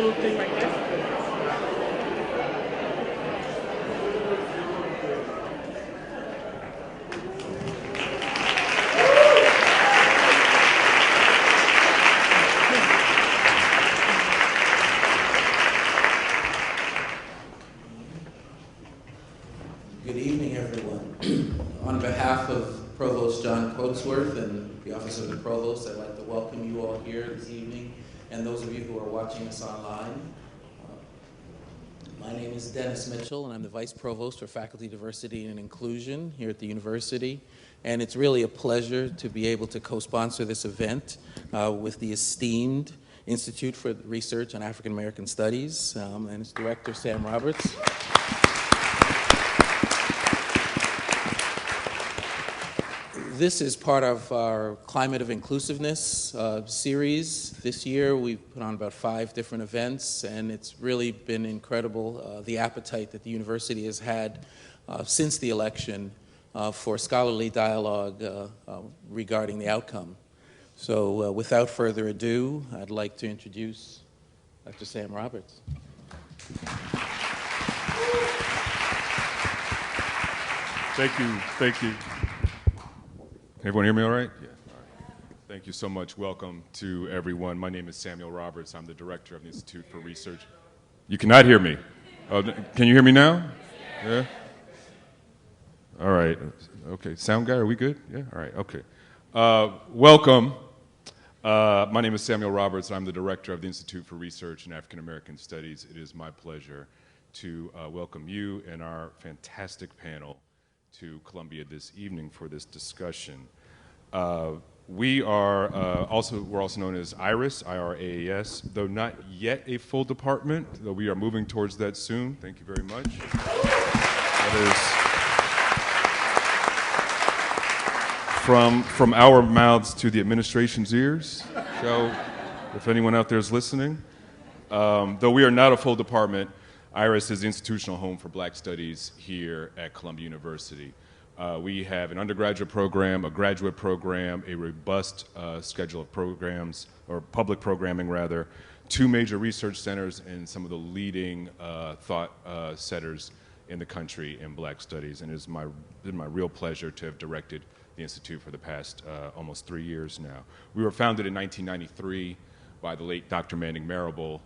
little thing like this. Good evening, everyone. On behalf of Provost John Coatesworth and the Office of the Provost, I'd like to welcome you all here this evening, and those of you who are watching us online. My name is Dennis Mitchell, and I'm the Vice Provost for Faculty Diversity and Inclusion here at the university. And it's really a pleasure to be able to co-sponsor this event with the esteemed Institute for Research on African American Studies and its director, Sam Roberts. This is part of our Climate of Inclusiveness series. This year we've put on about 5 different events, and it's really been incredible, the appetite that the university has had since the election for scholarly dialogue regarding the outcome. So without further ado, I'd like to introduce Dr. Sam Roberts. Thank you. Everyone hear me all right? Yeah, all right. Thank you so much. Welcome to everyone. My name is Samuel Roberts. I'm the director of the Institute for Research. You cannot hear me. Can you hear me now? Yeah? All right. Okay. Sound guy, are we good? Yeah? All right. Okay. Welcome. My name is Samuel Roberts. I'm the director of the Institute for Research in African American Studies. It is my pleasure to welcome you and our fantastic panel to Columbia this evening for this discussion. We're also known as IRAAS, IRAAS, though not yet a full department, though we are moving towards that soon. Thank you very much. That is from our mouths to the administration's ears. So, if anyone out there is listening, though we are not a full department, IRAAS is the institutional home for Black Studies here at Columbia University. We have an undergraduate program, a graduate program, a robust schedule of programs, or public programming rather, 2 major research centers, and some of the leading thought setters in the country in Black Studies. And it's been my real pleasure to have directed the Institute for the past almost 3 years now. We were founded in 1993 by the late Dr. Manning Marable,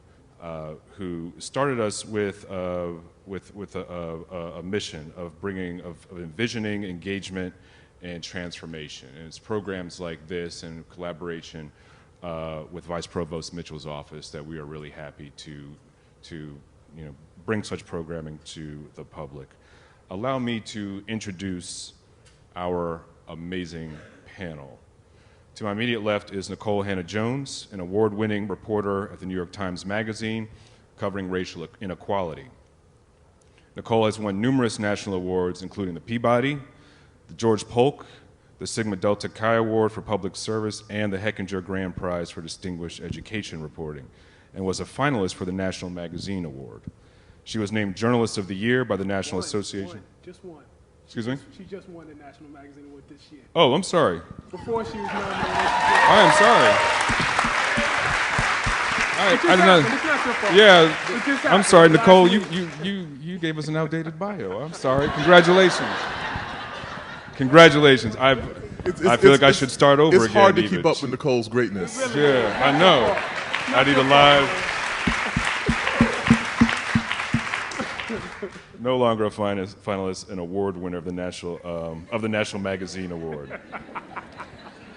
who started us with a mission of envisioning engagement and transformation. And it's programs like this and collaboration with Vice Provost Mitchell's office that we are really happy to bring such programming to the public. Allow me to introduce our amazing panel. To my immediate left is Nikole Hannah Jones, an award-winning reporter at the New York Times Magazine covering racial inequality. Nikole has won numerous national awards, including the Peabody, the George Polk, the Sigma Delta Chi Award for Public Service, and the Hechinger Grand Prize for Distinguished Education Reporting, and was a finalist for the National Magazine Award. She was named Journalist of the Year by the National Association. Just one. Excuse me? She just won the National Magazine Award this year. Oh, I'm sorry. Before she was nominated. I am sorry. It's not your fault. Yeah, I'm sorry, Nikole. You gave us an outdated bio. I'm sorry. Congratulations. Congratulations. I feel like I should start over again. It's hard to keep up with Nikole's greatness. Yeah, I know. I need a live. No longer a finalist, an award winner of the National Magazine Award.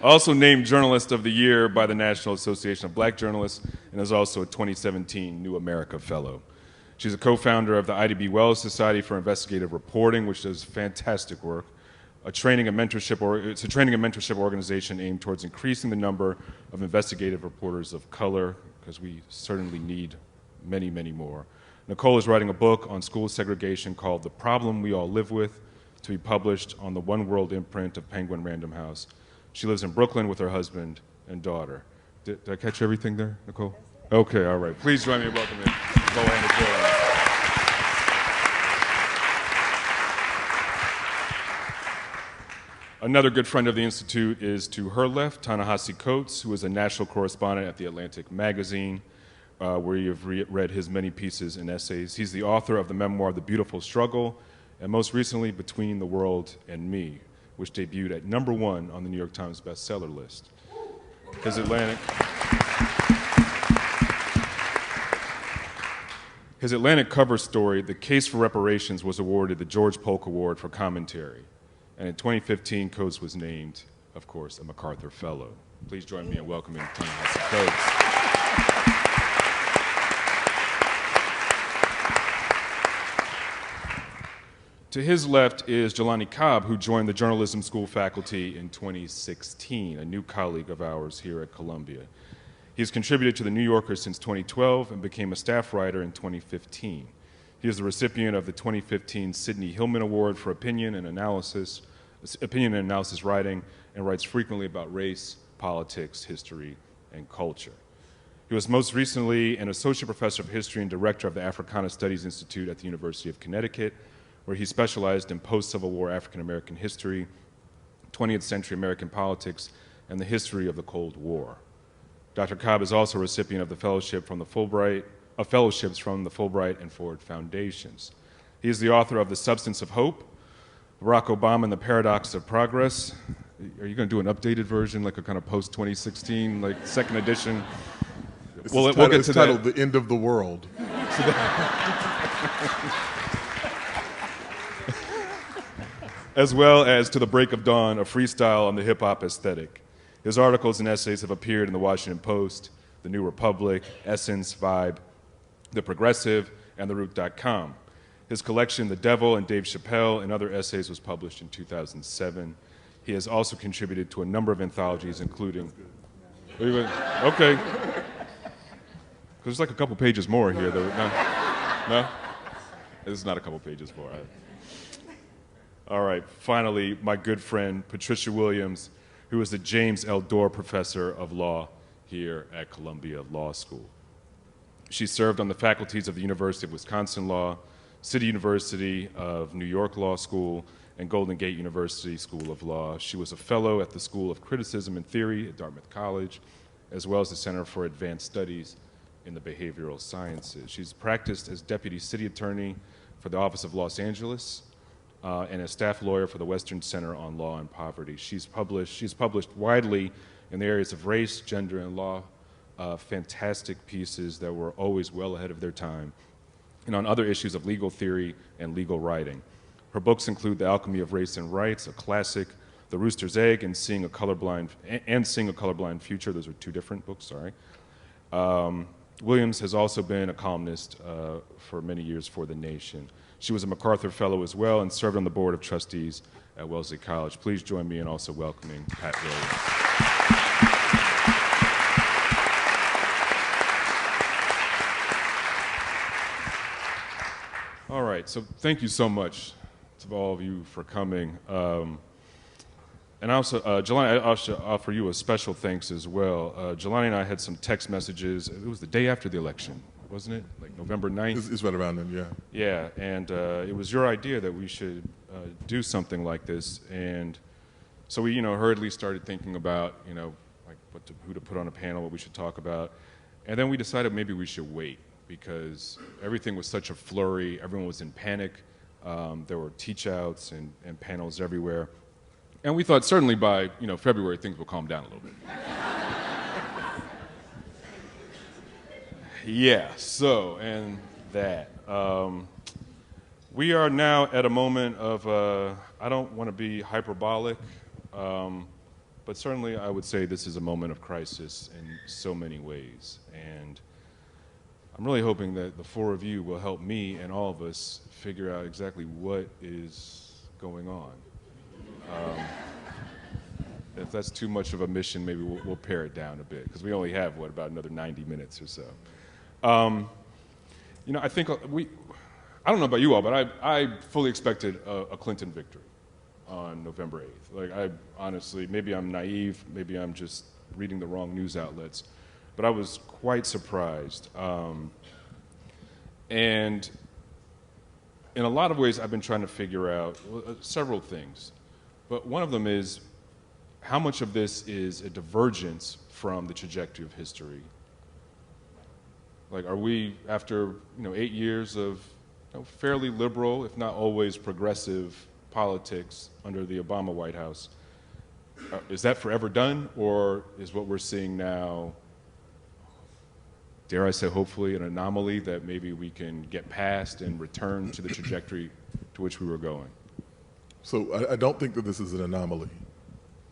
Also named Journalist of the Year by the National Association of Black Journalists, and is also a 2017 New America Fellow. She's a co-founder of the IDB Wells Society for Investigative Reporting, which does fantastic work. It's a training and mentorship organization aimed towards increasing the number of investigative reporters of color, because we certainly need many, many more. Nikole is writing a book on school segregation called The Problem We All Live With, to be published on the One World imprint of Penguin Random House. She lives in Brooklyn with her husband and daughter. Did I catch everything there, Nikole? Okay, all right. Please join me in welcoming Nikole Hannah Jones. Another good friend of the Institute is to her left, Ta-Nehisi Coates, who is a national correspondent at The Atlantic magazine. where you've read his many pieces and essays. He's the author of the memoir, The Beautiful Struggle, and most recently, Between the World and Me, which debuted at #1 on the New York Times bestseller list. His Atlantic cover story, The Case for Reparations, was awarded the George Polk Award for commentary. And in 2015, Coates was named, of course, a MacArthur Fellow. Please join me in welcoming Ta-Nehisi Coates. To his left is Jelani Cobb, who joined the journalism school faculty in 2016, a new colleague of ours here at Columbia. He's contributed to The New Yorker since 2012 and became a staff writer in 2015. He is the recipient of the 2015 Sidney Hillman Award for opinion and analysis writing, and writes frequently about race, politics, history, and culture. He was most recently an associate professor of history and director of the Africana Studies Institute at the University of Connecticut, where he specialized in post-Civil War African-American history, 20th century American politics, and the history of the Cold War. Dr. Cobb is also a recipient of the fellowships from the Fulbright and Ford Foundations. He is the author of The Substance of Hope, Barack Obama and the Paradox of Progress. Are you going to do an updated version, like a kind of post-2016, like second edition? We'll get to that. Titled The End of the World. As well as To the Break of Dawn, a freestyle on the hip-hop aesthetic. His articles and essays have appeared in the Washington Post, The New Republic, Essence, Vibe, The Progressive, and TheRoot.com. His collection, The Devil and Dave Chappelle, and Other Essays was published in 2007. He has also contributed to a number of anthologies, including... Okay. There's like a couple pages more here. No? There's not a couple pages more. All right, finally, my good friend, Patricia Williams, who is the James L. Dohr Professor of Law here at Columbia Law School. She served on the faculties of the University of Wisconsin Law, City University of New York Law School, and Golden Gate University School of Law. She was a fellow at the School of Criticism and Theory at Dartmouth College, as well as the Center for Advanced Studies in the Behavioral Sciences. She's practiced as Deputy City Attorney for the Office of Los Angeles, and a staff lawyer for the Western Center on Law and Poverty. She's published widely in the areas of race, gender, and law, fantastic pieces that were always well ahead of their time, and on other issues of legal theory and legal writing. Her books include The Alchemy of Race and Rights, a classic, The Rooster's Egg, and Seeing a Colorblind Future. Those are two different books, sorry. Williams has also been a columnist for many years for The Nation. She was a MacArthur Fellow as well and served on the Board of Trustees at Wellesley College. Please join me in also welcoming Pat Williams. All right, so thank you so much to all of you for coming. And also, Jelani, I should offer you a special thanks as well. Jelani and I had some text messages. It was the day after the election, wasn't it? Like November 9th? It's right around then, yeah. Yeah, and it was your idea that we should do something like this. And so we, hurriedly started thinking about, like who to put on a panel, what we should talk about. And then we decided maybe we should wait because everything was such a flurry. Everyone was in panic. There were teach-outs and panels everywhere. And we thought certainly by, February things will calm down a little bit. Yeah, so, and that. We are now at a moment of, I don't want to be hyperbolic, but certainly I would say this is a moment of crisis in so many ways. And I'm really hoping that the four of you will help me and all of us figure out exactly what is going on. If that's too much of a mission, maybe we'll pare it down a bit, because we only have, about another 90 minutes or so. I think I don't know about you all, but I fully expected a Clinton victory on November 8th. Like, I honestly, maybe I'm naive, maybe I'm just reading the wrong news outlets, but I was quite surprised. And in a lot of ways, I've been trying to figure out several things. But one of them is how much of this is a divergence from the trajectory of history, Like, are we, after 8 years of fairly liberal, if not always progressive politics under the Obama White House, is that forever done, or is what we're seeing now, dare I say, hopefully an anomaly that maybe we can get past and return to the trajectory to which we were going? So I don't think that this is an anomaly.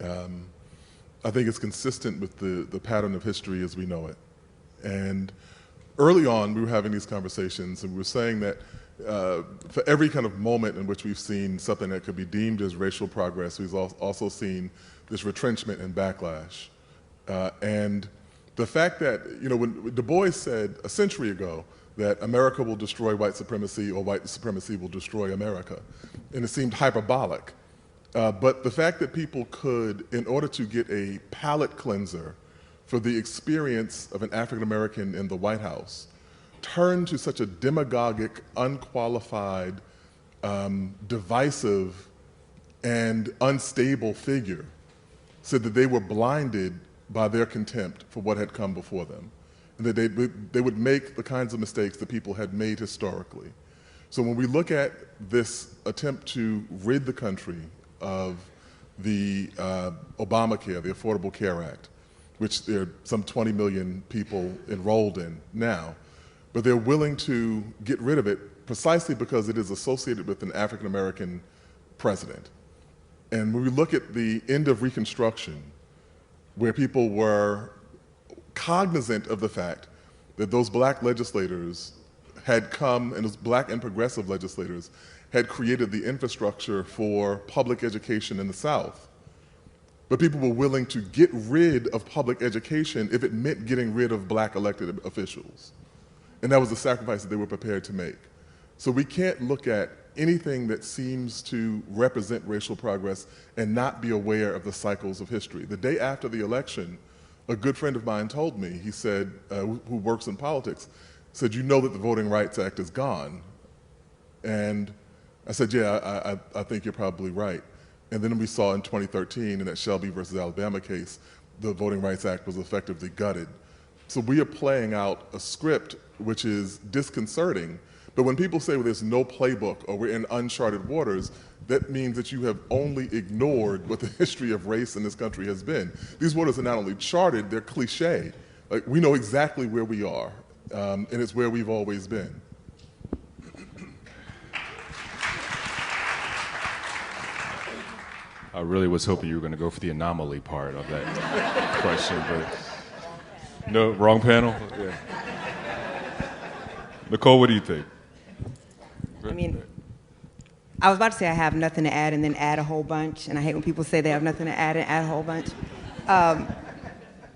I think it's consistent with the pattern of history as we know it. And early on, we were having these conversations, and we were saying that for every kind of moment in which we've seen something that could be deemed as racial progress, we've also seen this retrenchment and backlash. And the fact that, when Du Bois said a century ago that America will destroy white supremacy or white supremacy will destroy America, and it seemed hyperbolic. But the fact that people could, in order to get a palate cleanser for the experience of an African American in the White House, turn to such a demagogic, unqualified, divisive, and unstable figure, said that they were blinded by their contempt for what had come before them, and that they would make the kinds of mistakes that people had made historically. So when we look at this attempt to rid the country of the Obamacare, the Affordable Care Act, which there are some 20 million people enrolled in now, but they're willing to get rid of it precisely because it is associated with an African American president. And when we look at the end of Reconstruction, where people were cognizant of the fact that those black legislators had come, and those black and progressive legislators had created the infrastructure for public education in the South. But people were willing to get rid of public education if it meant getting rid of black elected officials. And that was the sacrifice that they were prepared to make. So we can't look at anything that seems to represent racial progress and not be aware of the cycles of history. The day after the election, a good friend of mine told me, he said, who works in politics, said, "You know that the Voting Rights Act is gone." And I said, "Yeah, I think you're probably right." And then we saw in 2013, in that Shelby versus Alabama case, the Voting Rights Act was effectively gutted. So we are playing out a script which is disconcerting. But when people say, well, there's no playbook or we're in uncharted waters, that means that you have only ignored what the history of race in this country has been. These waters are not only charted, they're cliche. Like, we know exactly where we are, and it's where we've always been. I really was hoping you were going to go for the anomaly part of that question, but no, wrong panel? Yeah. Nikole, what do you think? I mean, I was about to say I have nothing to add and then add a whole bunch, and I hate when people say they have nothing to add and add a whole bunch.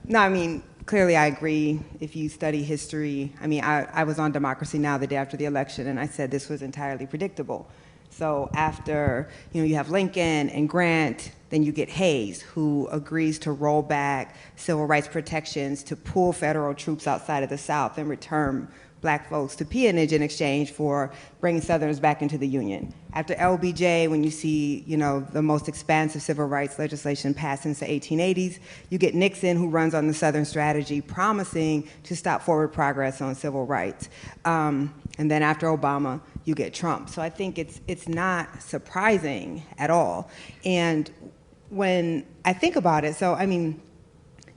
No, I mean, clearly I agree. If you study history, I mean, I was on Democracy Now! The day after the election, and I said this was entirely predictable. So after, you have Lincoln and Grant, then you get Hayes, who agrees to roll back civil rights protections to pull federal troops outside of the South and return black folks to peonage in exchange for bringing Southerners back into the Union. After LBJ, when you see, the most expansive civil rights legislation passed since the 1880s, you get Nixon, who runs on the Southern strategy, promising to stop forward progress on civil rights. And then after Obama, you get Trump. So I think it's not surprising at all. And when I think about it, so I mean,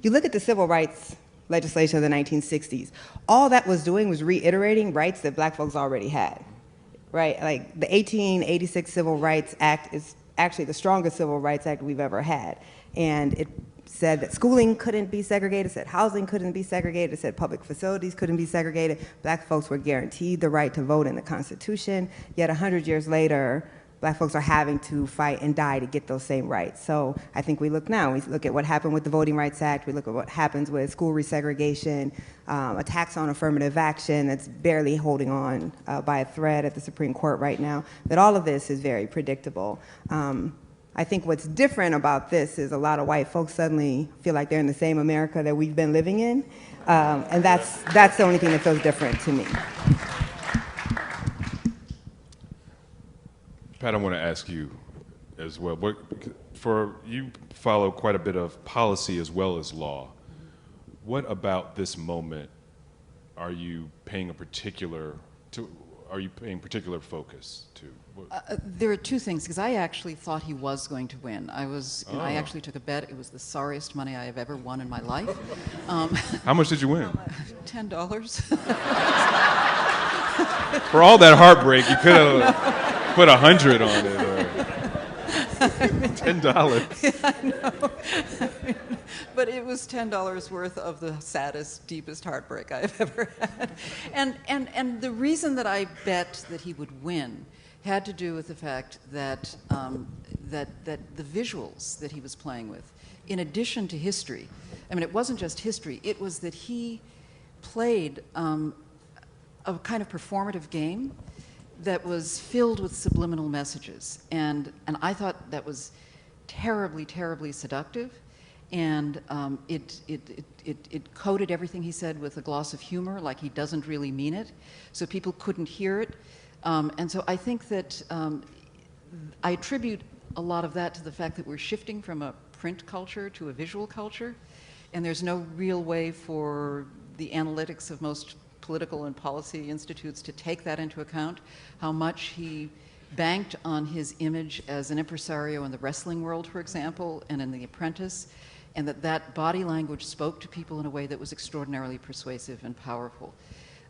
you look at the civil rights legislation of the 1960s, all that was doing was reiterating rights that black folks already had, right? Like the 1886 Civil Rights Act is actually the strongest civil rights act we've ever had. And it said that schooling couldn't be segregated, it said housing couldn't be segregated, it said public facilities couldn't be segregated. Black folks were guaranteed the right to vote in the Constitution, yet 100 years later, black folks are having to fight and die to get those same rights. So I think we look now, we look at what happened with the Voting Rights Act, we look at what happens with school resegregation, attacks on affirmative action that's barely holding on by a thread at the Supreme Court right now, that all of this is very predictable. I think what's different about this is a lot of white folks suddenly feel like they're in the same America that we've been living in, and that's the only thing that feels different to me. Pat, I want to ask you as well. You follow quite a bit of policy as well as law. What about this moment are you paying particular focus to? There are two things, because I actually thought he was going to win. I actually took a bet. It was the sorriest money I have ever won in my life. How much did you win? $10. For all that heartbreak, you could have put 100 on it, or $10. I know. But it was $10 worth of the saddest, deepest heartbreak I've ever had. And the reason that I bet that he would win had to do with the fact that that the visuals that he was playing with, in addition to history, I mean, it wasn't just history, it was that he played a kind of performative game that was filled with subliminal messages. And I thought that was terribly, terribly seductive. And it coated everything he said with a gloss of humor, like he doesn't really mean it, so people couldn't hear it. And so I think that I attribute a lot of that to the fact that we're shifting from a print culture to a visual culture, and there's no real way for the analytics of most political and policy institutes to take that into account, how much he banked on his image as an impresario in the wrestling world, for example, and in The Apprentice, and that body language spoke to people in a way that was extraordinarily persuasive and powerful.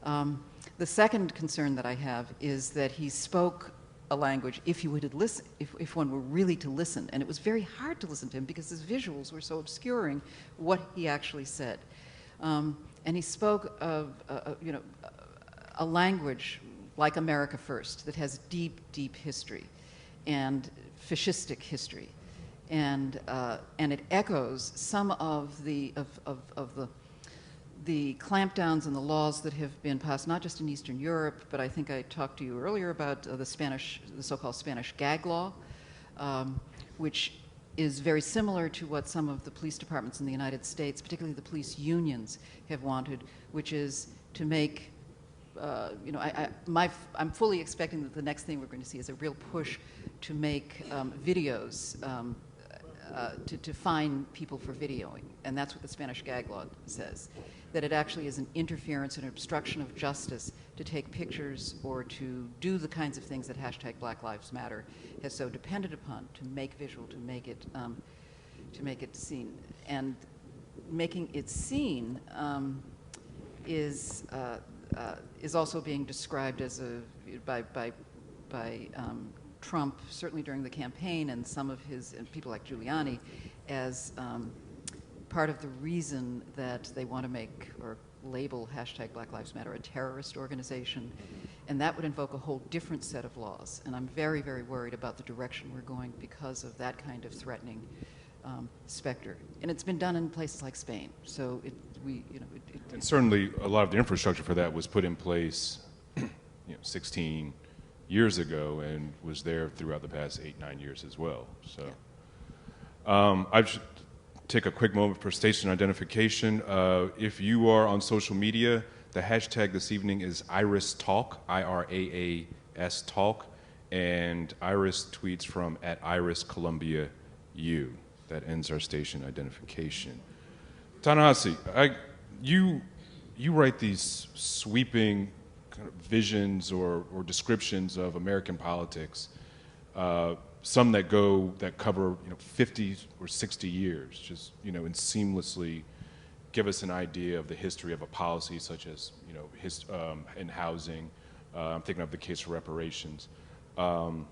The second concern that I have is that he spoke a language, if one were really to listen, and it was very hard to listen to him because his visuals were so obscuring what he actually said. And he spoke of, a language like America First that has deep, deep history and fascistic history. And it echoes some of the clampdowns and the laws that have been passed, not just in Eastern Europe, but I think I talked to you earlier about the so-called Spanish gag law, which is very similar to what some of the police departments in the United States, particularly the police unions, have wanted, which is to make, I'm fully expecting that the next thing we're going to see is a real push to make videos, to fine people for videoing. And that's what the Spanish gag law says, that it actually is an interference and obstruction of justice to take pictures or to do the kinds of things that hashtag Black Lives Matter has so depended upon, to make visual, to make it seen. And making it seen is also being described as by Trump, certainly during the campaign, and some of his, and people like Giuliani, as part of the reason that they want to make or label hashtag Black Lives Matter a terrorist organization. And that would invoke a whole different set of laws. And I'm very, very worried about the direction we're going because of that kind of threatening specter. And it's been done in places like Spain. So and certainly a lot of the infrastructure for that was put in place 16 years ago and was there throughout the past 8-9 years as well. So I should take a quick moment for station identification. If you are on social media, the hashtag this evening is IRAAS-Talk, IRAAS Talk, and Iris tweets from @IRAAS-ColumbiaU. That ends our station identification. Ta-Nehisi, you write these sweeping kind of visions or descriptions of American politics, some that cover 50 or 60 years, just and seamlessly give us an idea of the history of a policy such as in housing. I'm thinking of the case for reparations. What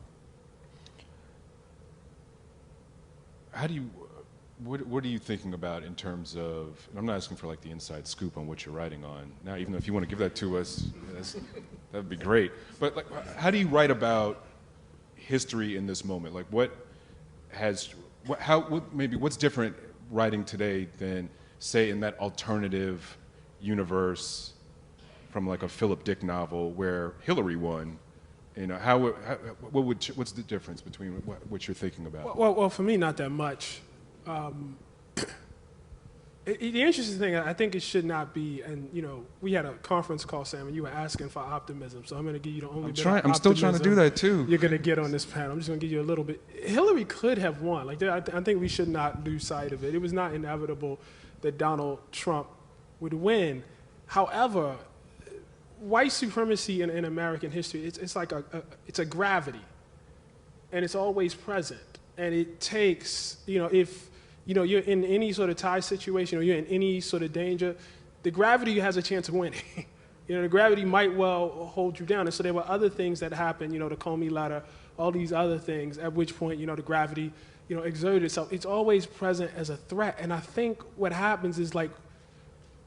are you thinking about in terms of, and I'm not asking for like the inside scoop on what you're writing on now, even though if you want to give that to us, that would be great. But like, how do you write about history in this moment? Like what's different writing today than say in that alternative universe from like a Philip Dick novel where Hillary won? What's the difference between what you're thinking about? Well, for me, not that much. The interesting thing, I think it should not be, and we had a conference call, Sam, and you were asking for optimism, so I'm going to give you the only bit of optimism. I'm still trying to do that too. You're going to get on this panel. I'm just going to give you a little bit. Hillary could have won. Like I think we should not lose sight of it. It was not inevitable that Donald Trump would win. However, white supremacy in American history, it's like it's a gravity, and it's always present. And it takes, if you're in any sort of tie situation or you're in any sort of danger, the gravity has a chance of winning. The gravity might well hold you down. And so there were other things that happened, the Comey letter, all these other things, at which point, the gravity, exerted itself. It's always present as a threat. And I think what happens is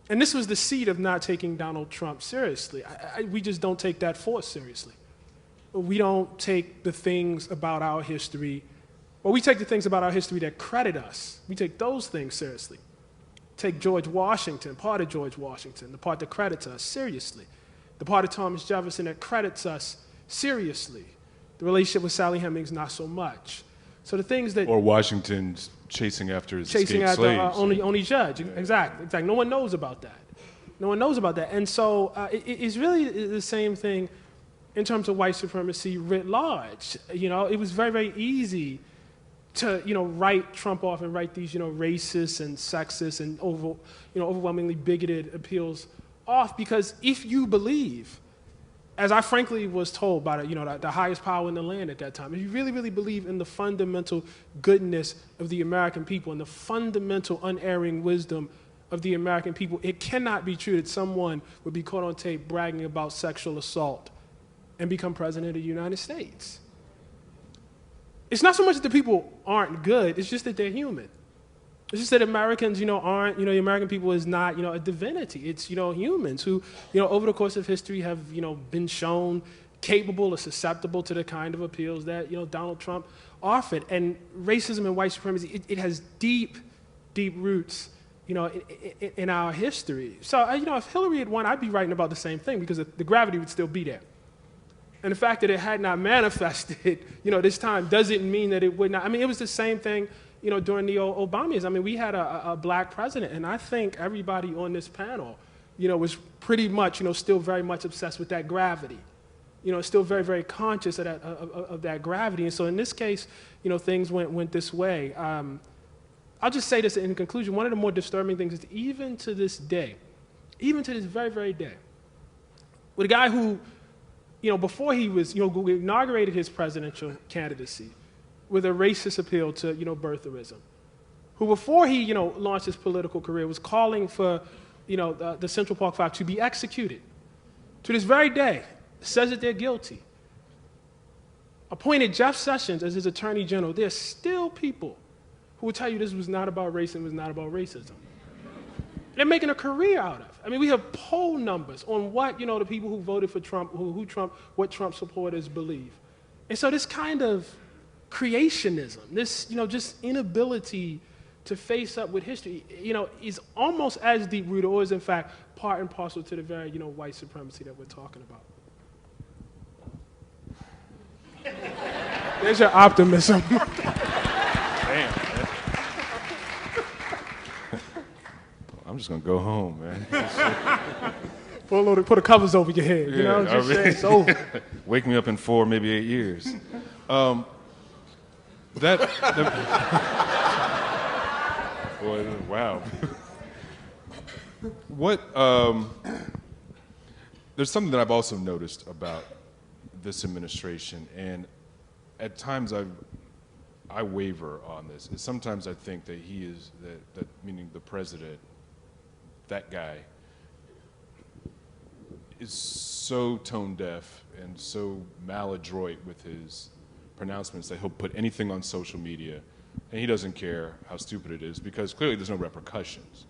and this was the seed of not taking Donald Trump seriously. We just don't take that force seriously. We don't take the things about our history, we take the things about our history that credit us. We take those things seriously. Take George Washington, part of George Washington, the part that credits us seriously. The part of Thomas Jefferson that credits us seriously. The relationship with Sally Hemings, not so much. So the things that... Or Washington's chasing after his escaped slaves. Only judge, exactly. No one knows about that. No one knows about that. And so it's really the same thing in terms of white supremacy writ large. It was very, very easy to write Trump off and write these racist and sexist and overwhelmingly bigoted appeals off, because if you believe, as I frankly was told by the highest power in the land at that time, if you really, really believe in the fundamental goodness of the American people and the fundamental unerring wisdom of the American people, it cannot be true that someone would be caught on tape bragging about sexual assault and become president of the United States. It's not so much that the people aren't good, it's just that they're human. It's just that Americans, aren't, the American people is not, a divinity. It's, humans who, over the course of history have, been shown capable or susceptible to the kind of appeals that, Donald Trump offered. And racism and white supremacy, it has deep, deep roots, in our history. So, if Hillary had won, I'd be writing about the same thing, because the gravity would still be there. And the fact that it had not manifested, this time doesn't mean that it would not. I mean, it was the same thing, during the Obama years. I mean, we had a black president, and I think everybody on this panel, was pretty much, still very much obsessed with that gravity. Still very, very conscious of that gravity. And so in this case, things went this way. I'll just say this in conclusion. One of the more disturbing things is even to this day, even to this very, very day, with a guy who, before he was, who inaugurated his presidential candidacy with a racist appeal to, birtherism, who before he, launched his political career was calling for, the Central Park Five to be executed, to this very day says that they're guilty, appointed Jeff Sessions as his attorney general. There's still people who will tell you this was not about race and was not about racism. They're making a career out of. I mean, we have poll numbers on what, the people who voted for Trump, what Trump supporters believe. And so this kind of creationism, this, just inability to face up with history, is almost as deep-rooted, or is in fact part and parcel to the very, white supremacy that we're talking about. There's your optimism. Damn, man. I'm just gonna go home, man. Put the covers over your head, just say it's over. Wake me up in 4, maybe 8 years. Boy, wow. There's something that I've also noticed about this administration, and at times I waver on this. And sometimes I think that he is, that meaning the president, that guy, is so tone deaf and so maladroit with his pronouncements that he'll put anything on social media and he doesn't care how stupid it is, because clearly there's no repercussions.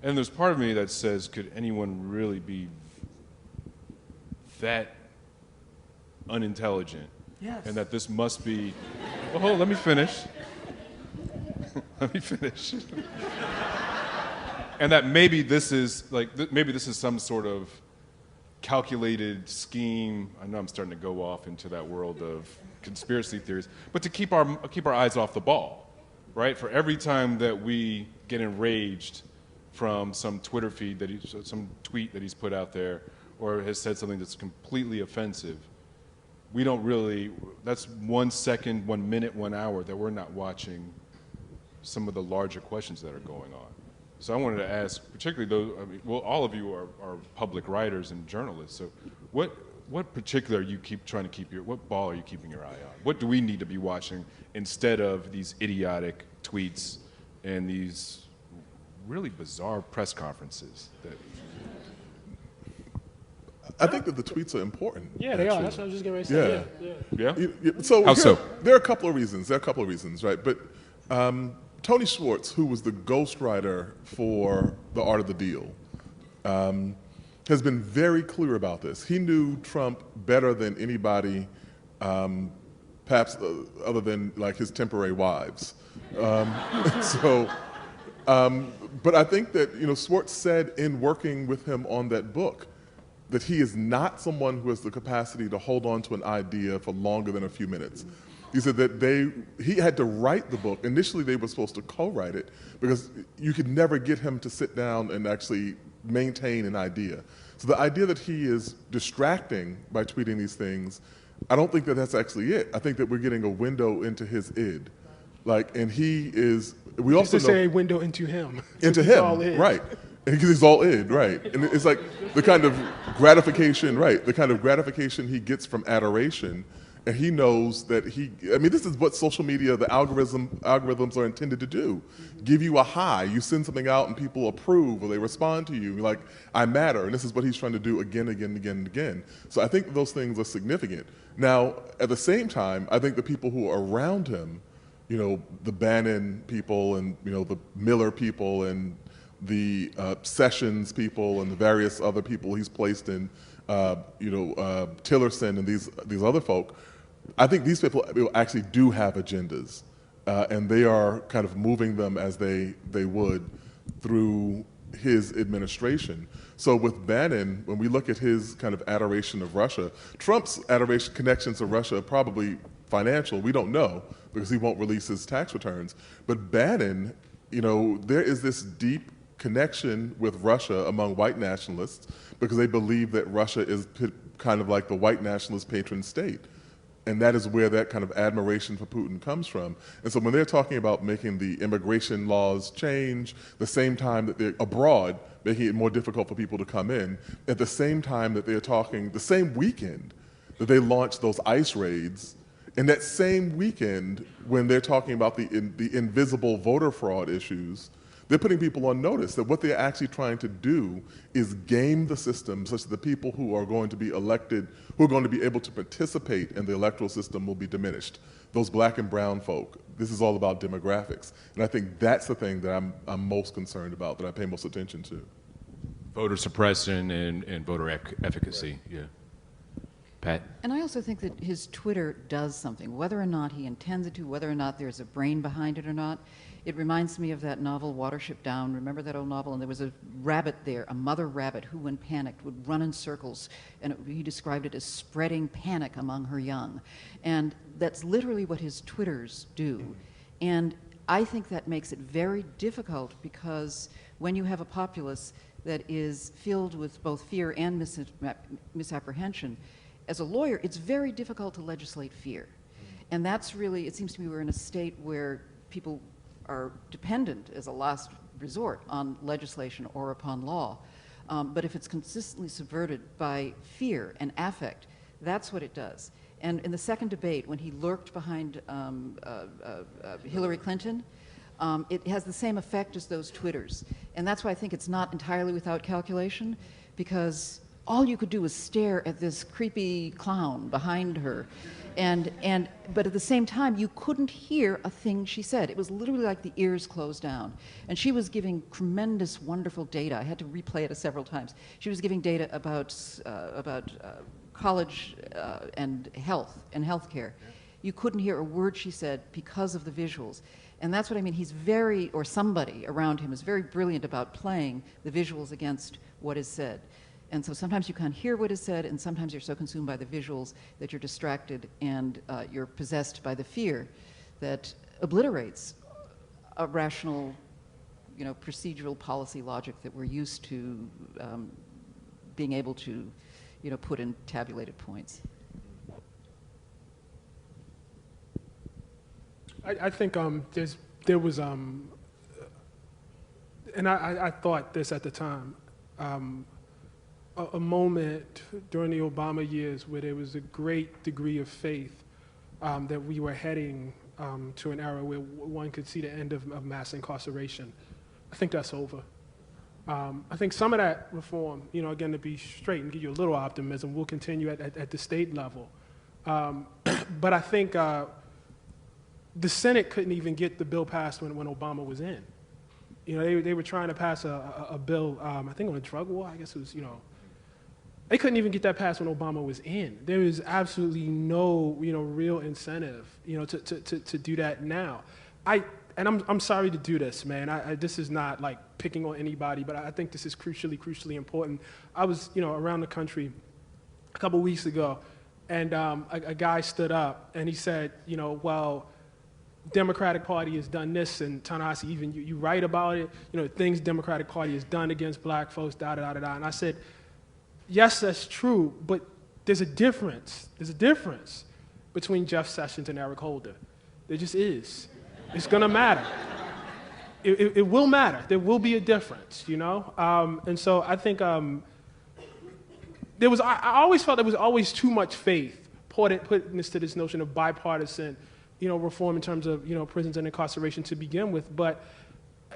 And there's part of me that says, could anyone really be that unintelligent? Yes. And that this must be, well, hold on, let me finish. Let me finish. And that maybe this is some sort of calculated scheme. I know I'm starting to go off into that world of conspiracy theories, but to keep our eyes off the ball, right? For every time that we get enraged from some Twitter feed some tweet that he's put out there, or has said something that's completely offensive, we don't really, that's 1 second, 1 minute, 1 hour that we're not watching some of the larger questions that are going on. So I wanted to ask, particularly those, I mean, well, all of you are public writers and journalists, so what particular you trying to keep what ball are you keeping your eye on? What do we need to be watching instead of these idiotic tweets and these really bizarre press conferences that... I think that the tweets are important. Yeah, they are. That's what I was just getting ready to say. Yeah? So How so? There are a couple of reasons. Right? But Tony Schwartz, who was the ghostwriter for The Art of the Deal, has been very clear about this. He knew Trump better than anybody, perhaps other than like his temporary wives. But I think that Schwartz said in working with him on that book that he is not someone who has the capacity to hold on to an idea for longer than a few minutes. He said that he had to write the book. Initially, they were supposed to co-write it because you could never get him to sit down and actually maintain an idea. So the idea that he is distracting by tweeting these things, I don't think that that's actually it. I think that we're getting a window into his id. And he is, we also know... say a window into him. Into him, right. Because he's all id, right. And it's like the kind of gratification, right, the kind of gratification he gets from adoration. And he knows that this is what social media, the algorithms are intended to do. Give you a high. You send something out and people approve or they respond to you. Like, I matter. And this is what he's trying to do again, and again. So I think those things are significant. Now, at the same time, I think the people who are around him, the Bannon people and, the Miller people and the Sessions people and the various other people he's placed in, Tillerson and these other folk, I think these people actually do have agendas, and they are kind of moving them as they would through his administration. So with Bannon, when we look at his kind of adoration of Russia, Trump's adoration connections to Russia are probably financial. We don't know because he won't release his tax returns. But Bannon, there is this deep connection with Russia among white nationalists because they believe that Russia is kind of like the white nationalist patron state. And that is where that kind of admiration for Putin comes from. And so when they're talking about making the immigration laws change, the same time that they're abroad, making it more difficult for people to come in, at the same time that they're talking, the same weekend that they launched those ICE raids, and that same weekend when they're talking about the invisible voter fraud issues, they're putting people on notice that what they're actually trying to do is game the system such that the people who are going to be elected, who are going to be able to participate in the electoral system will be diminished. Those black and brown folk, this is all about demographics. And I think that's the thing that I'm most concerned about, that I pay most attention to. Voter suppression and voter efficacy, yeah. Pat? And I also think that his Twitter does something, whether or not he intends it to, whether or not there's a brain behind it or not. It reminds me of that novel, Watership Down. Remember that old novel? And there was a rabbit there, a mother rabbit, who, when panicked, would run in circles. And he described it as spreading panic among her young. And that's literally what his Twitters do. And I think that makes it very difficult because when you have a populace that is filled with both fear and misapprehension, as a lawyer, it's very difficult to legislate fear. And that's really, it seems to me we're in a state where people are dependent as a last resort on legislation or upon law. But if it's consistently subverted by fear and affect, that's what it does. And in the second debate, when he lurked behind Hillary Clinton, it has the same effect as those Twitters. And that's why I think it's not entirely without calculation, because all you could do was stare at this creepy clown behind her. But at the same time, you couldn't hear a thing she said. It was literally like the ears closed down. And she was giving tremendous, wonderful data. I had to replay it several times. She was giving data about college and health and healthcare. You couldn't hear a word she said because of the visuals. And that's what I mean. He's very, or somebody around him is very brilliant about playing the visuals against what is said. And so sometimes you can't hear what is said, and sometimes you're so consumed by the visuals that you're distracted and you're possessed by the fear that obliterates a rational, procedural policy logic that we're used to being able to, put in tabulated points. I think there was and I thought this at the time, a moment during the Obama years where there was a great degree of faith that we were heading to an era where one could see the end of mass incarceration. I think that's over. I think some of that reform, again, to be straight and give you a little optimism, will continue at the state level. But I think the Senate couldn't even get the bill passed when Obama was in. They were trying to pass a bill, I think on a drug war, I guess it was, they couldn't even get that passed when Obama was in. There is absolutely no, real incentive, to do that now. I'm sorry to do this, man. This is not like picking on anybody, but I think this is crucially important. I was, around the country a couple weeks ago, and a guy stood up and he said, well, Democratic Party has done this, and Ta-Nehisi, even you write about it, things Democratic Party has done against black folks, da-da-da-da-da. And I said, yes, that's true, but there's a difference. There's a difference between Jeff Sessions and Eric Holder. There just is. It's gonna matter. It will matter. There will be a difference, And so I think I always felt there was always too much faith put into this notion of bipartisan, reform in terms of, prisons and incarceration to begin with. But,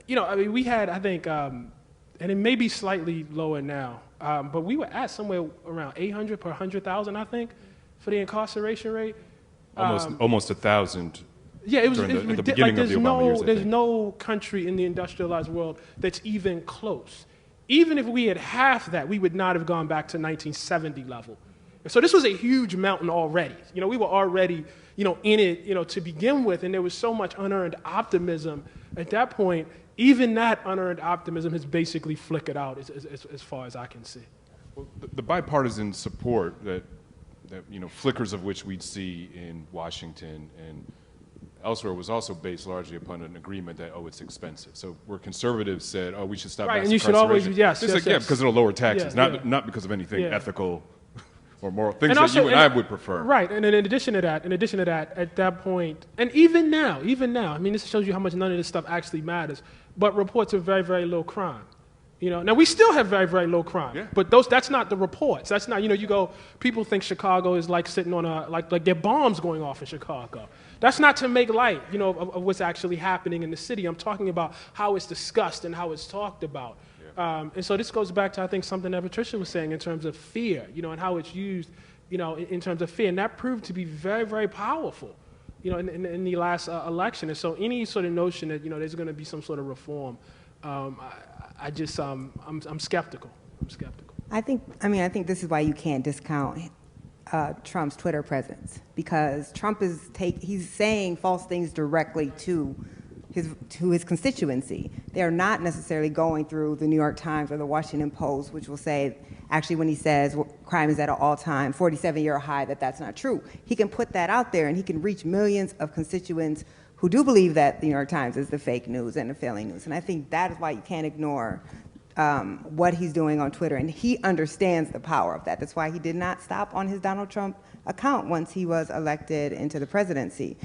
we had, I think, and it may be slightly lower now, but we were at somewhere around 800 per 100,000, I think, for the incarceration rate. Almost 1,000. Yeah, it was at the beginning of the Obama years, there's no country in the industrialized world that's even close. Even if we had half that, we would not have gone back to 1970 level. So this was a huge mountain already. We were already, in it, to begin with, and there was so much unearned optimism at that point. Even that unearned optimism has basically flickered out as far as I can see. Well, the bipartisan support that flickers of which we'd see in Washington and elsewhere was also based largely upon an agreement that, it's expensive. So where conservatives said, we should stop mass and you should always, yes. Yeah, because it'll lower taxes, not because of anything ethical or moral, things that also, you and I would prefer. Right, and then in addition to that, at that point, and even now, this shows you how much none of this stuff actually matters, but reports of very, very low crime. Now we still have very, very low crime, but that's not the reports. That's not, people think Chicago is like sitting on like there are bombs going off in Chicago. That's not to make light, of what's actually happening in the city. I'm talking about how it's discussed and how it's talked about. And so this goes back to, I think, something that Patricia was saying in terms of fear, and how it's used, in terms of fear. And that proved to be very, very powerful, in the last election. And so any sort of notion that, there's going to be some sort of reform, I'm skeptical. I'm skeptical. I think this is why you can't discount Trump's Twitter presence, because Trump he's saying false things directly to his constituency. They're not necessarily going through the New York Times or the Washington Post, which will say, actually, when he says crime is at an all-time 47-year high, that's not true. He can put that out there, and he can reach millions of constituents who do believe that the New York Times is the fake news and the failing news. And I think that is why you can't ignore what he's doing on Twitter, and he understands the power of that. That's why he did not stop on his Donald Trump account once he was elected into the presidency.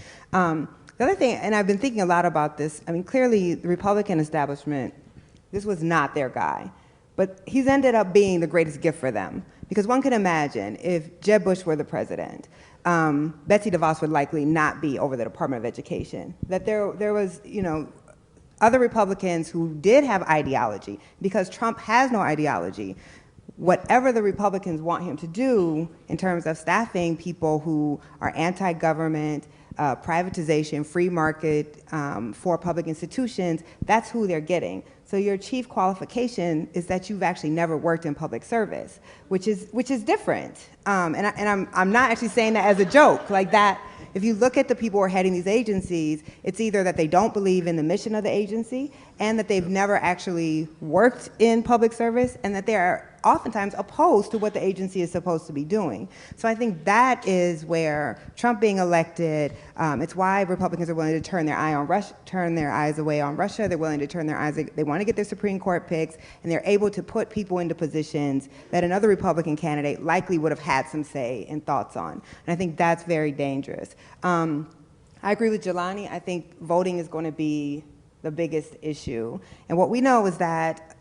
The other thing, and I've been thinking a lot about this, clearly the Republican establishment, this was not their guy, but he's ended up being the greatest gift for them, because one can imagine if Jeb Bush were the president, Betsy DeVos would likely not be over the Department of Education, that there was, other Republicans who did have ideology, because Trump has no ideology. Whatever the Republicans want him to do in terms of staffing people who are anti-government, privatization, free market for public institutions, that's who they're getting. So your chief qualification is that you've actually never worked in public service, which is different. And I'm not actually saying that as a joke, like that. If you look at the people who are heading these agencies, it's either that they don't believe in the mission of the agency and that they've never actually worked in public service and that they are oftentimes opposed to what the agency is supposed to be doing. So I think that is where Trump being elected, it's why Republicans are willing to turn their eyes away on Russia. They're willing to turn their eyes, they want to get their Supreme Court picks, and they're able to put people into positions that another Republican candidate likely would have had some say and thoughts on. And I think that's very dangerous. I agree with Jelani. I think voting is going to be the biggest issue. And what we know is that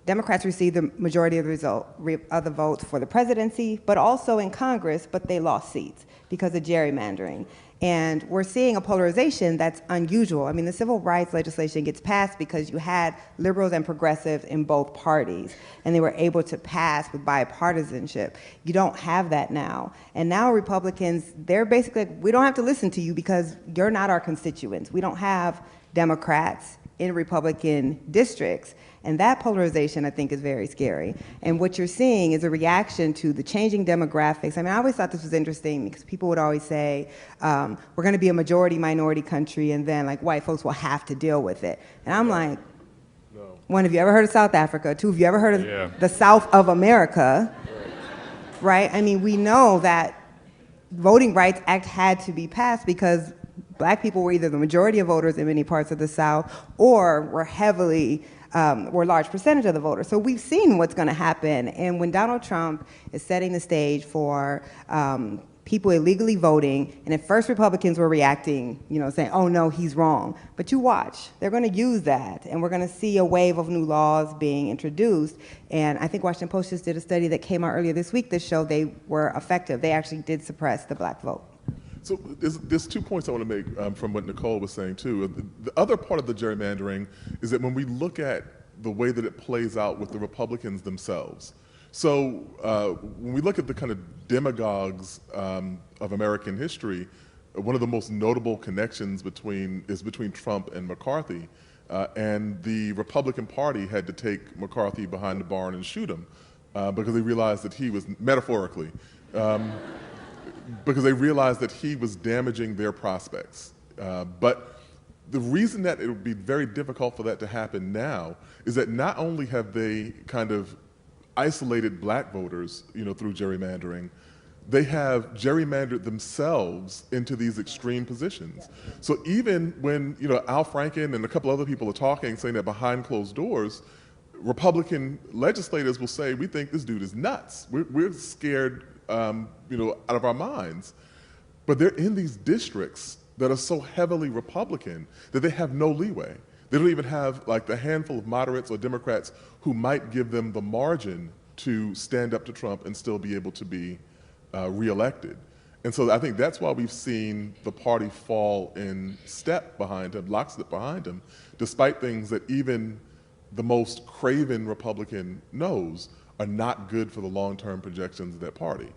Democrats received the majority of the votes for the presidency, but also in Congress, but they lost seats because of gerrymandering. And we're seeing a polarization that's unusual. I mean, the civil rights legislation gets passed because you had liberals and progressives in both parties, and they were able to pass with bipartisanship. You don't have that now. And now Republicans, they're basically like, we don't have to listen to you because you're not our constituents. We don't have Democrats in Republican districts. And that polarization, I think, is very scary. And what you're seeing is a reaction to the changing demographics. I mean, I always thought this was interesting because people would always say, we're going to be a majority-minority country, and then, like, white folks will have to deal with it. And I'm like, no. One, have you ever heard of South Africa? Two, have you ever heard of the South of America? Right? I mean, we know that Voting Rights Act had to be passed because black people were either the majority of voters in many parts of the South or were were a large percentage of the voters. So we've seen what's going to happen. And when Donald Trump is setting the stage for people illegally voting, and at first Republicans were reacting, saying, oh no, he's wrong. But you watch, they're going to use that, and we're going to see a wave of new laws being introduced. And I think Washington Post just did a study that came out earlier this week that showed they were effective. They actually did suppress the black vote. So there's 2 points I want to make from what Nikole was saying, too. The other part of the gerrymandering is that when we look at the way that it plays out with the Republicans themselves, so when we look at the kind of demagogues of American history, one of the most notable connections is between Trump and McCarthy, and the Republican Party had to take McCarthy behind the barn and shoot him because they realized that he was, metaphorically, because they realized that he was damaging their prospects. But the reason that it would be very difficult for that to happen now is that not only have they kind of isolated black voters, through gerrymandering, they have gerrymandered themselves into these extreme positions. So even when, Al Franken and a couple other people are talking, saying that behind closed doors, Republican legislators will say, we think this dude is nuts. We're scared out of our minds. But they're in these districts that are so heavily Republican that they have no leeway. They don't even have like the handful of moderates or Democrats who might give them the margin to stand up to Trump and still be able to be reelected. And so I think that's why we've seen the party fall in step behind him, lockstep behind him, despite things that even the most craven Republican knows are not good for the long-term projections of that party.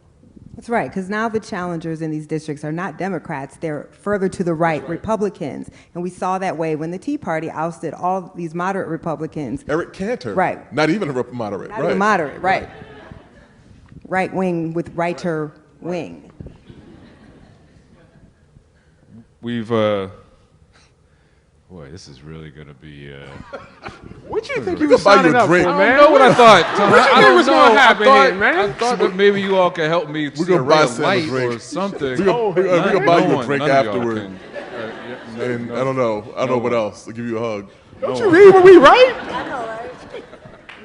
That's right, because now the challengers in these districts are not Democrats, they're further to the right, Republicans. And we saw that way when the Tea Party ousted all these moderate Republicans. Eric Cantor. Right. Not even a moderate, not even moderate, right. Right wing with righter wing. We've, boy, this is really going to be... What you think you were signing up for, man? I don't know what I thought. What you think was going to happen here, man? I thought that maybe you all could help me see a ray of light or something. We're going to buy you a drink afterward. And I don't know what else. I'll give you a hug. Don't you read what we write? I know, right?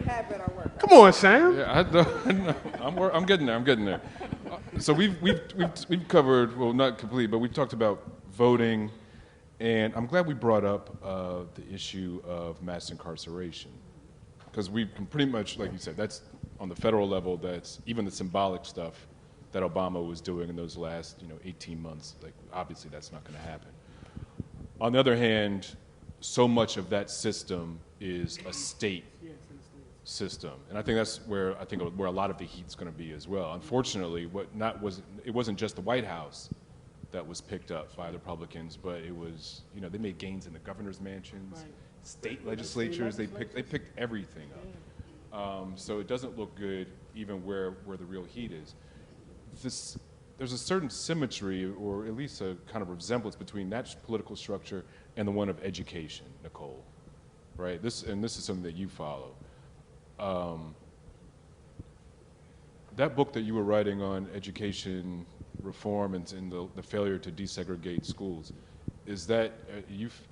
You have been our work. Come on, Sam. Yeah, I know. I'm getting there. So we've covered, well, not complete, but we've talked about voting. And I'm glad we brought up the issue of mass incarceration, because we can pretty much, like you said, that's on the federal level. That's even the symbolic stuff that Obama was doing in those last 18 months. Like, obviously, that's not going to happen. On the other hand, so much of that system is a state system, and I think that's where a lot of the heat's going to be as well. Unfortunately, it wasn't just the White House that was picked up by the Republicans, but it was, they made gains in the governor's mansions, state legislatures, they picked everything up. So it doesn't look good even where the real heat is. There's a certain symmetry, or at least a kind of resemblance between that political structure and the one of education, Nikole, right? This is something that you follow. That book that you were writing on education reform and the failure to desegregate schools, is that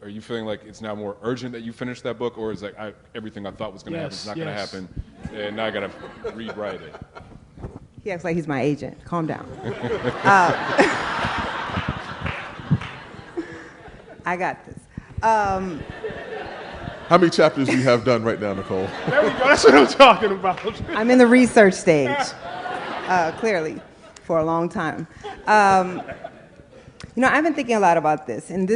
are you feeling like it's now more urgent that you finish that book, or is like everything I thought was going to happen is not going to happen, and now I got to rewrite it? He acts like he's my agent. Calm down. I got this. How many chapters do you have done right now, Nikole? There we go. That's what I'm talking about. I'm in the research stage, clearly, for a long time. I've been thinking a lot about this, and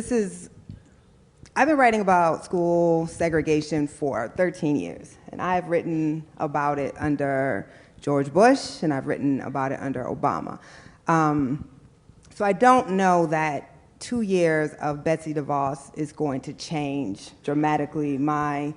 I've been writing about school segregation for 13 years, and I've written about it under George Bush, and I've written about it under Obama. So I don't know that 2 years of Betsy DeVos is going to change dramatically my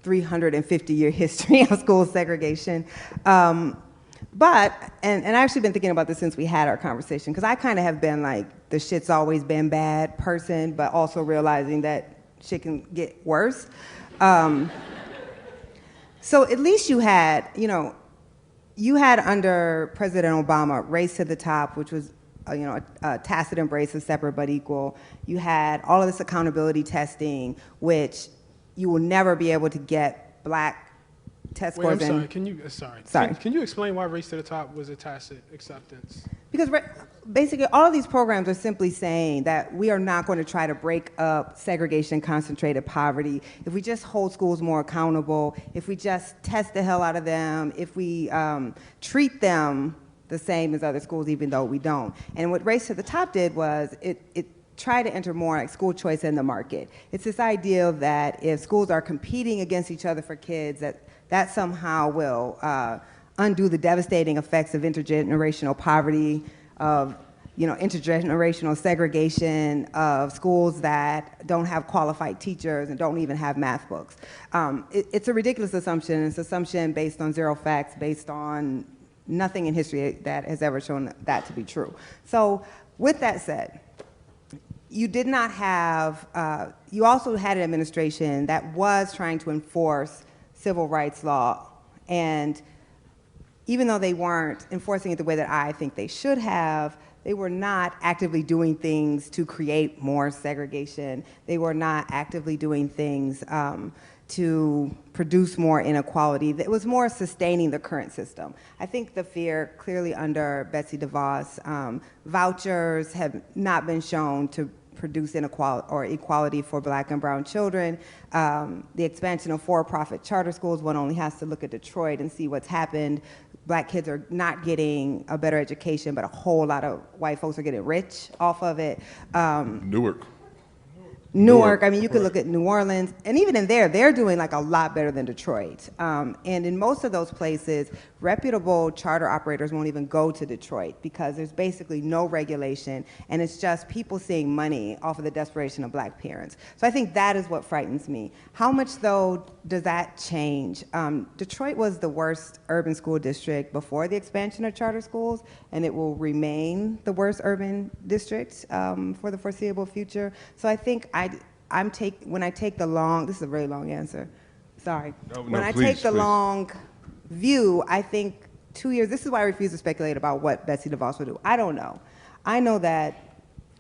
350-year history of school segregation. But I've actually been thinking about this since we had our conversation, because I kind of have been like the shit's always been bad person, but also realizing that shit can get worse. So at least you had under President Obama, Race to the Top, which was a tacit embrace of separate but equal. You had all of this accountability testing, which you will never be able to get black test scores in. Sorry. Can you explain why Race to the Top was a tacit acceptance? Because basically all of these programs are simply saying that we are not going to try to break up segregation, concentrated poverty. If we just hold schools more accountable, if we just test the hell out of them, if we treat them the same as other schools, even though we don't. And what Race to the Top did was it tried to enter more like school choice in the market. It's this idea that if schools are competing against each other for kids, that somehow will undo the devastating effects of intergenerational poverty, of intergenerational segregation, of schools that don't have qualified teachers and don't even have math books. It's a ridiculous assumption. It's an assumption based on zero facts, based on nothing in history that has ever shown that to be true. So with that said, you did not have, you also had an administration that was trying to enforce civil rights law, and even though they weren't enforcing it the way that I think they should have, they were not actively doing things to create more segregation. They were not actively doing things to produce more inequality. It was more sustaining the current system. I think the fear, clearly under Betsy DeVos, vouchers have not been shown to produce inequality or equality for black and brown children. The expansion of for-profit charter schools, one only has to look at Detroit and see what's happened. Black kids are not getting a better education, but a whole lot of white folks are getting rich off of it. Newark, I mean, you could look at New Orleans, and even in there, they're doing like a lot better than Detroit. And in most of those places, reputable charter operators won't even go to Detroit because there's basically no regulation, and it's just people seeing money off of the desperation of black parents. So I think that is what frightens me. How much, though, does that change? Detroit was the worst urban school district before the expansion of charter schools, and it will remain the worst urban district for the foreseeable future. So I think when I take the long, this is a very long answer, sorry. When I take the long view, I think 2 years, this is why I refuse to speculate about what Betsy DeVos will do. I don't know. I know that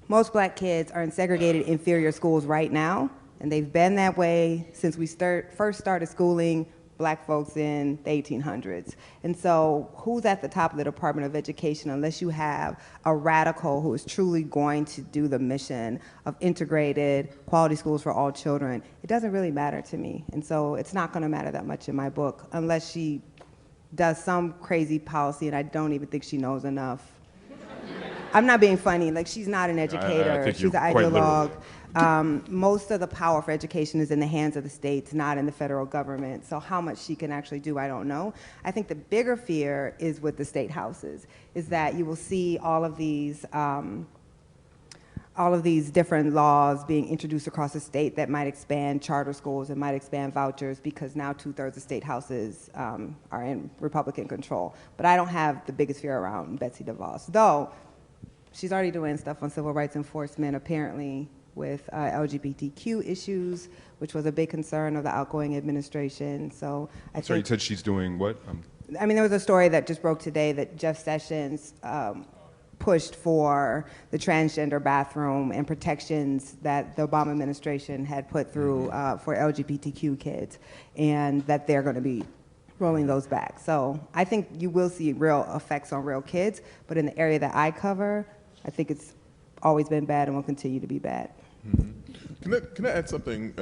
most black kids are in segregated inferior schools right now, and they've been that way since we first started schooling black folks in the 1800s. And so who's at the top of the Department of Education unless you have a radical who is truly going to do the mission of integrated quality schools for all children? It doesn't really matter to me. And so it's not going to matter that much in my book unless she does some crazy policy, and I don't even think she knows enough. I'm not being funny. Like, she's not an educator. She's an ideologue. Most of the power for education is in the hands of the states, not in the federal government. So how much she can actually do, I don't know. I think the bigger fear is with the state houses, is that you will see all of these different laws being introduced across the state that might expand charter schools and might expand vouchers, because now 2/3 of state houses are in Republican control. But I don't have the biggest fear around Betsy DeVos, though she's already doing stuff on civil rights enforcement, apparently, with LGBTQ issues, which was a big concern of the outgoing administration. So I Sorry, think, you said she's doing what? I mean, there was a story that just broke today that Jeff Sessions pushed for the transgender bathroom and protections that the Obama administration had put through for LGBTQ kids, and that they're going to be rolling those back. So I think you will see real effects on real kids, but in the area that I cover, I think it's always been bad and will continue to be bad. Can I add something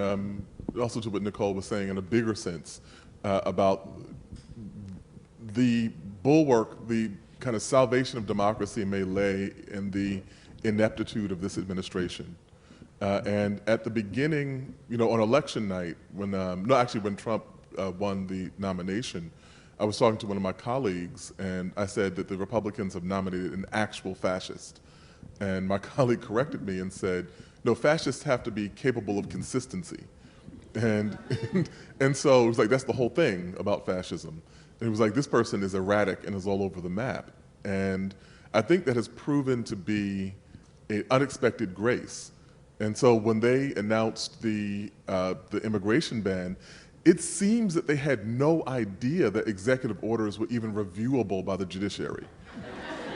also to what Nikole was saying in a bigger sense about the bulwark, the kind of salvation of democracy may lay in the ineptitude of this administration. And at the beginning, you know, on election night, when when Trump won the nomination, I was talking to one of my colleagues, and I said that the Republicans have nominated an actual fascist. And my colleague corrected me and said, no, fascists have to be capable of consistency. And, and so it was like, that's the whole thing about fascism. And it was like, this person is erratic and is all over the map. And I think that has proven to be an unexpected grace. And so when they announced the immigration ban, it seems that they had no idea that executive orders were even reviewable by the judiciary.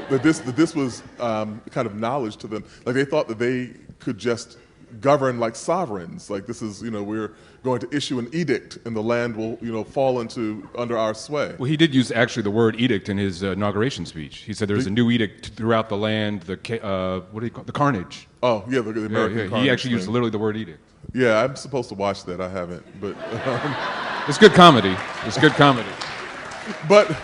that this was kind of knowledge to them. Like they thought that they could just govern like sovereigns. Like this is, you know, we're going to issue an edict and the land will, you know, fall under our sway. Well, he did use actually the word edict in his inauguration speech. He said there's a new edict throughout the land, what do you call it? The carnage. Oh, yeah, the American carnage. He actually used literally the word edict. Yeah, I'm supposed to watch that. I haven't, but it's good comedy. It's good comedy. But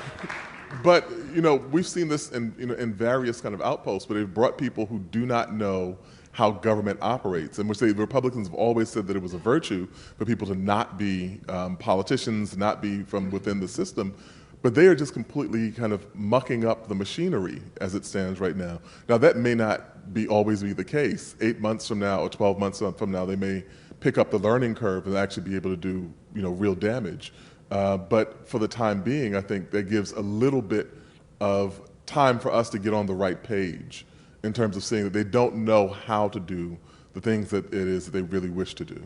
you know, we've seen this in various kind of outposts, but they've brought people who do not know how government operates, and which the Republicans have always said that it was a virtue for people to not be politicians, not be from within the system, but they are just completely kind of mucking up the machinery as it stands right now. Now that may not always be the case. 8 months from now or 12 months from now, they may pick up the learning curve and actually be able to do, you know, real damage. But for the time being, I think that gives a little bit of time for us to get on the right page in terms of seeing that they don't know how to do the things that it is that they really wish to do.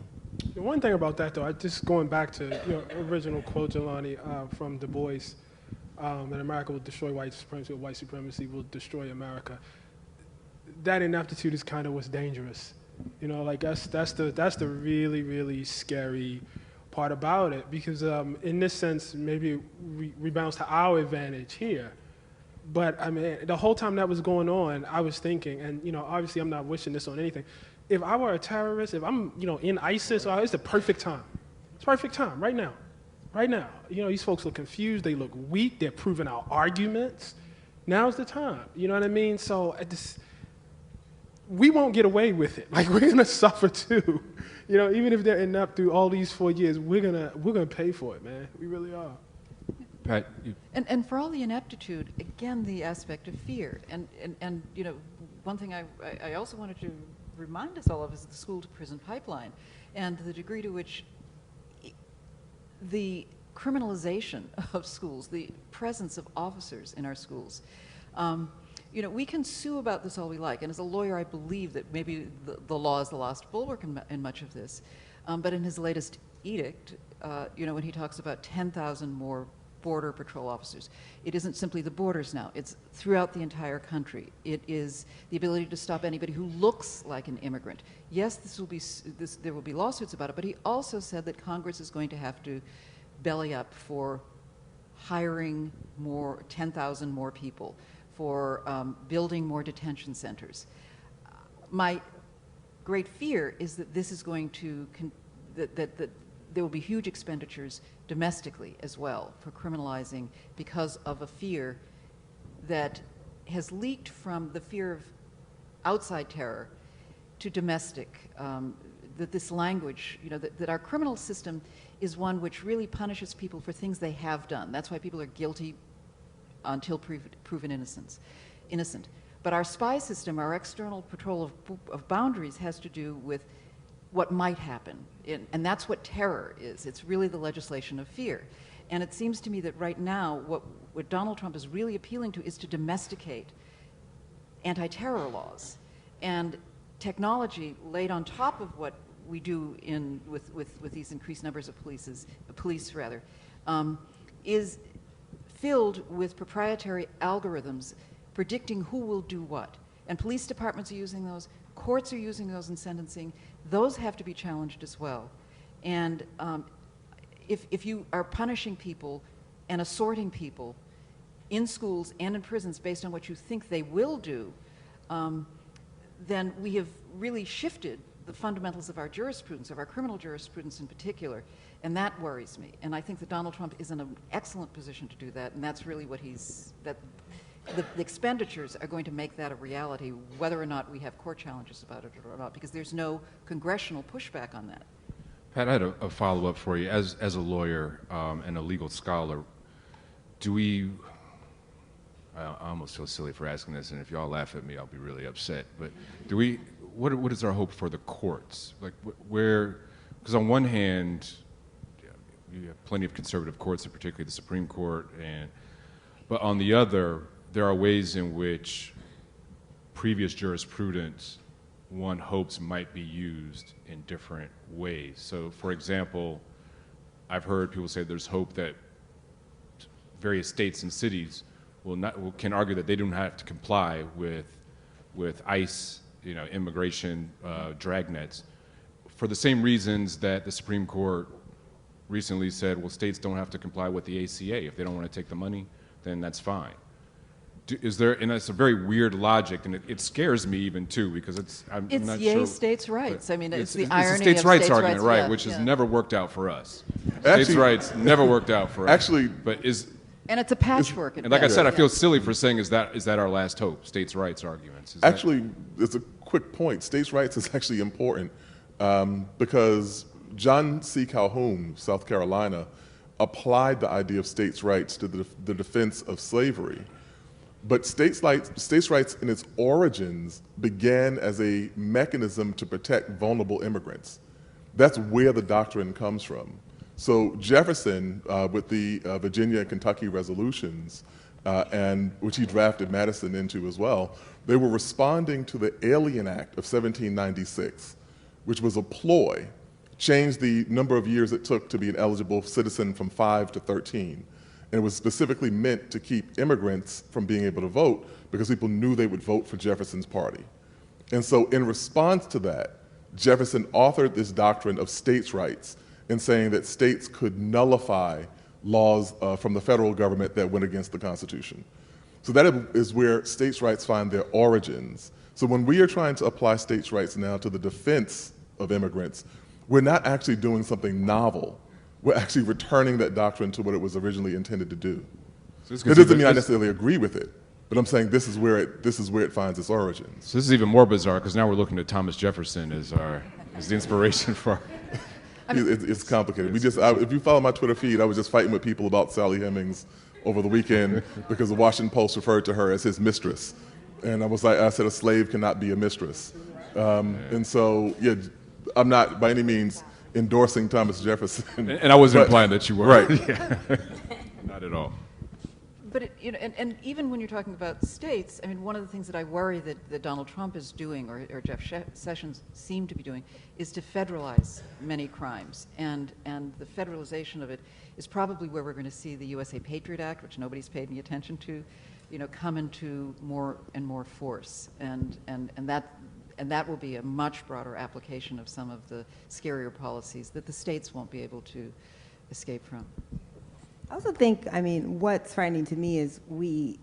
The one thing about that, though, just going back to your original quote, Jelani, from Du Bois, that America will destroy white supremacy, or white supremacy will destroy America. That ineptitude is kind of what's dangerous. You know, like that's the really, really scary part about it, because in this sense, maybe it rebounds to our advantage here. But I mean, the whole time that was going on, I was thinking, and you know, obviously I'm not wishing this on anything. If I were a terrorist, if I'm, you know, in ISIS, it's the perfect time. It's perfect time, right now. Right now. You know, these folks look confused, they look weak, they're proving our arguments. Now's the time, you know what I mean? So we won't get away with it. Like, we're gonna suffer too. You know, even if they're inept through all these 4 years, we're gonna pay for it, man. We really are. Pat, and for all the ineptitude, again, the aspect of fear. And you know, one thing I also wanted to remind us all of is the school-to-prison pipeline and the degree to which the criminalization of schools, the presence of officers in our schools. You know, we can sue about this all we like, and as a lawyer, I believe that maybe the law is the last bulwark in much of this. But in his latest edict, you know, when he talks about 10,000 more Border Patrol officers, it isn't simply the borders now, it's throughout the entire country. It is the ability to stop anybody who looks like an immigrant. Yes, there will be lawsuits about it, but he also said that Congress is going to have to belly up for hiring 10,000 more people, for building more detention centers. My great fear is that this is going to, that there will be huge expenditures domestically as well for criminalizing, because of a fear that has leaked from the fear of outside terror to domestic, that this language, you know, that our criminal system is one which really punishes people for things they have done. That's why people are guilty until proven innocent. But our spy system, our external patrol of boundaries, has to do with what might happen. And that's what terror is. It's really the legislation of fear. And it seems to me that right now, what Donald Trump is really appealing to is to domesticate anti-terror laws. And technology laid on top of what we do with these increased numbers of police is filled with proprietary algorithms predicting who will do what. And police departments are using those, courts are using those in sentencing. Those have to be challenged as well. And if you are punishing people and assorting people in schools and in prisons based on what you think they will do, then we have really shifted the fundamentals of our jurisprudence, of our criminal jurisprudence in particular, and that worries me. And I think that Donald Trump is in an excellent position to do that, and that's really what the expenditures are going to make that a reality, whether or not we have court challenges about it or not, because there's no congressional pushback on that. Pat, I had a follow-up for you. As a lawyer and a legal scholar, I almost feel silly for asking this, and if y'all laugh at me, I'll be really upset. But what is our hope for the courts? Like, because on one hand, you have plenty of conservative courts, and particularly the Supreme Court, but on the other, there are ways in which previous jurisprudence, one hopes, might be used in different ways. So, for example, I've heard people say there's hope that various states and cities can argue that they don't have to comply with ICE, immigration dragnets, for the same reasons that the Supreme Court recently said, well, states don't have to comply with the ACA. If they don't want to take the money, then that's fine. And it's a very weird logic, and it scares me even too, because I'm not sure. It's states' rights. I mean, it's the it's irony the states' of rights states' argument, rights, right? yeah, Which has yeah. never worked out for us. Actually, States' rights never worked out for us. Actually, but and it's a patchwork. and like I said, I feel silly for saying is that our last hope? States' rights arguments. Actually, it's a quick point. States' rights is actually important because John C. Calhoun, South Carolina, applied the idea of states' rights to the defense of slavery. But states' rights in its origins began as a mechanism to protect vulnerable immigrants. That's where the doctrine comes from. So Jefferson, with the Virginia and Kentucky resolutions, and which he drafted Madison into as well, they were responding to the Alien Act of 1796, which was a ploy, changed the number of years it took to be an eligible citizen from 5 to 13. And it was specifically meant to keep immigrants from being able to vote because people knew they would vote for Jefferson's party. And so in response to that, Jefferson authored this doctrine of states' rights in saying that states could nullify laws from the federal government that went against the Constitution. So that is where states' rights find their origins. So when we are trying to apply states' rights now to the defense of immigrants, we're not actually doing something novel. We're actually returning that doctrine to what it was originally intended to do. So it doesn't mean I necessarily agree with it, but I'm saying this is where it finds its origins. So this is even more bizarre because now we're looking at Thomas Jefferson as the inspiration for. It's complicated. If you follow my Twitter feed, I was just fighting with people about Sally Hemings over the weekend because the Washington Post referred to her as his mistress, and I said a slave cannot be a mistress, and so yeah, I'm not by any means endorsing Thomas Jefferson. And I wasn't implying that you were. Right. Yeah. Not at all. But and even when you're talking about states, I mean, one of the things that I worry that Donald Trump is doing, or Jeff Sessions seem to be doing, is to federalize many crimes. And the federalization of it is probably where we're going to see the USA Patriot Act, which nobody's paid any attention to, come into more and more force. And that will be a much broader application of some of the scarier policies that the states won't be able to escape from. I also think, what's frightening to me is we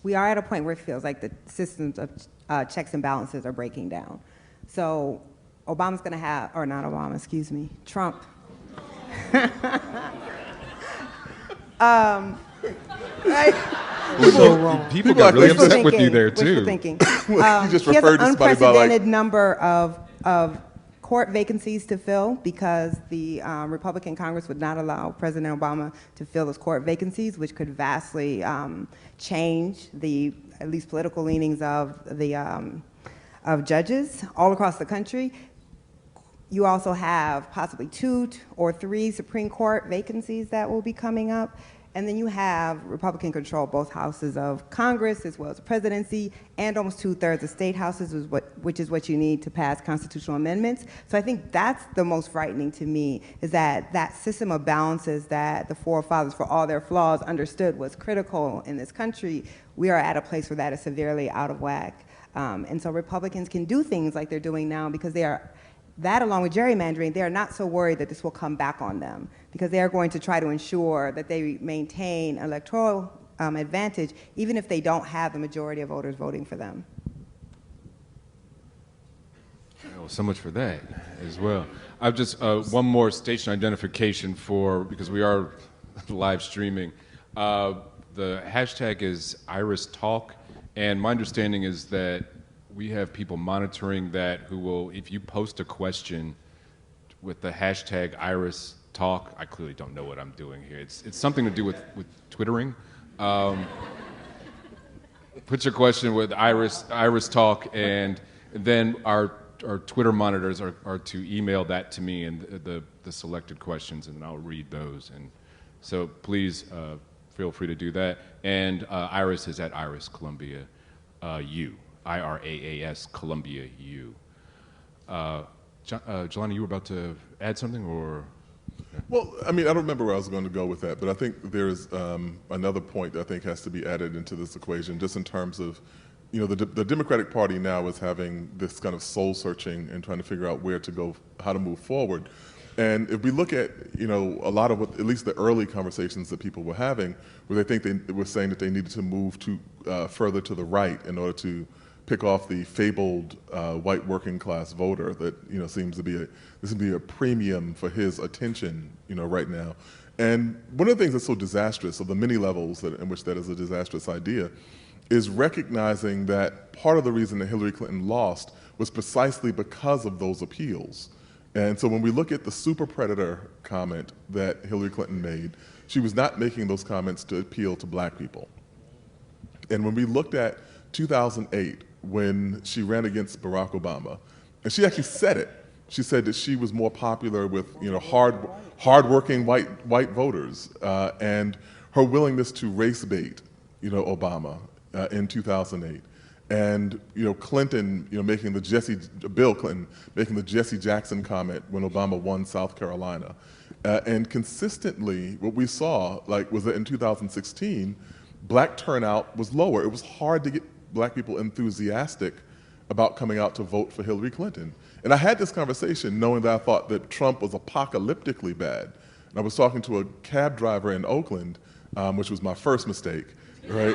are at a point where it feels like the systems of checks and balances are breaking down. So Obama's going to have, or not Obama, excuse me, Trump. Right? People got really upset with you there, too. Wishful thinking. You just he has referred an to somebody about unprecedented number of court vacancies to fill because the Republican Congress would not allow President Obama to fill those court vacancies, which could vastly change the at least political leanings of the of judges all across the country. You also have possibly 2 or 3 Supreme Court vacancies that will be coming up. And then you have Republican control both houses of Congress as well as the presidency and almost 2/3 of state houses, which is what you need to pass constitutional amendments. So I think that's the most frightening to me, is that system of balances that the forefathers, for all their flaws, understood was critical in this country. We are at a place where that is severely out of whack. And so Republicans can do things like they're doing now because they are, that along with gerrymandering, they are not so worried that this will come back on them because they are going to try to ensure that they maintain electoral advantage even if they don't have the majority of voters voting for them. Well, so much for that as well. I've just one more station identification because we are live streaming. The hashtag is IRAAS-Talk, and my understanding is that we have people monitoring that who will, if you post a question with the hashtag IRAAS-Talk, I clearly don't know what I'm doing here. It's something to do with twittering. Put your question with IRAAS-Talk, and then our Twitter monitors are to email that to me and the selected questions, and then I'll read those. And so please feel free to do that. And IRAAS is at IRAAS-ColumbiaU, IRAAS-ColumbiaU. Jelani, you were about to add something, or? Well, I mean, I don't remember where I was going to go with that, but I think there's another point that I think has to be added into this equation, just in terms of, you know, the Democratic Party now is having this kind of soul searching and trying to figure out where to go, how to move forward. And if we look at, you know, a lot of what, at least the early conversations that people were having, where they think they were saying that they needed to move to further to the right in order to pick off the fabled white working class voter that, you know, seems to be a premium for his attention, you know, right now. And one of the things that's so disastrous, of the many levels in which that is a disastrous idea, is recognizing that part of the reason that Hillary Clinton lost was precisely because of those appeals. And so when we look at the super predator comment that Hillary Clinton made, she was not making those comments to appeal to black people. And when we looked at 2008, when she ran against Barack Obama, and she actually said it. She said that she was more popular with, you know, hardworking white voters, and her willingness to race bait, you know, Obama in 2008. And, you know, Clinton, you know, Bill Clinton making the Jesse Jackson comment when Obama won South Carolina. And consistently, what we saw, like, was that in 2016, black turnout was lower. It was hard to get black people enthusiastic about coming out to vote for Hillary Clinton. And I had this conversation knowing that I thought that Trump was apocalyptically bad. And I was talking to a cab driver in Oakland, which was my first mistake, right?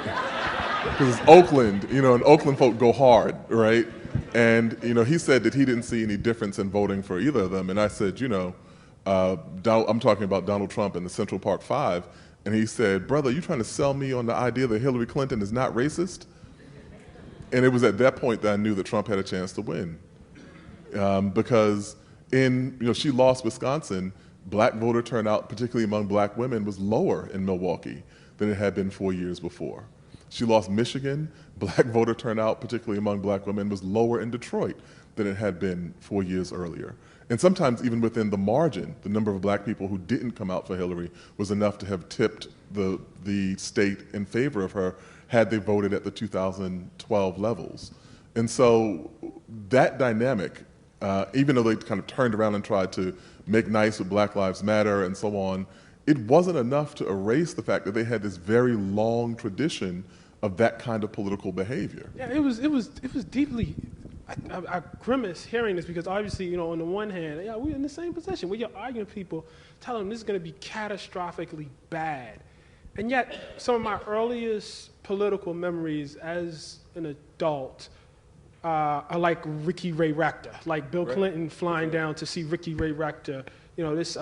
Because it's Oakland, you know, and Oakland folk go hard, right? And, you know, he said that he didn't see any difference in voting for either of them. And I said, you know, I'm talking about Donald Trump and the Central Park Five. And he said, brother, you trying to sell me on the idea that Hillary Clinton is not racist? And it was at that point that I knew that Trump had a chance to win. Because she lost Wisconsin, black voter turnout, particularly among black women, was lower in Milwaukee than it had been 4 years before. She lost Michigan, black voter turnout, particularly among black women, was lower in Detroit than it had been 4 years earlier. And sometimes even within the margin, the number of black people who didn't come out for Hillary was enough to have tipped the state in favor of her had they voted at the 2012 levels. And so that dynamic, even though they kind of turned around and tried to make nice with Black Lives Matter and so on, it wasn't enough to erase the fact that they had this very long tradition of that kind of political behavior. Yeah, it was deeply. I grimace hearing this because obviously, you know, on the one hand, yeah, we're in the same position where you're arguing with people, telling them this is going to be catastrophically bad, and yet some of my earliest political memories as an adult are like Ricky Ray Rector, like Bill Clinton flying down to see Ricky Ray Rector, you know, this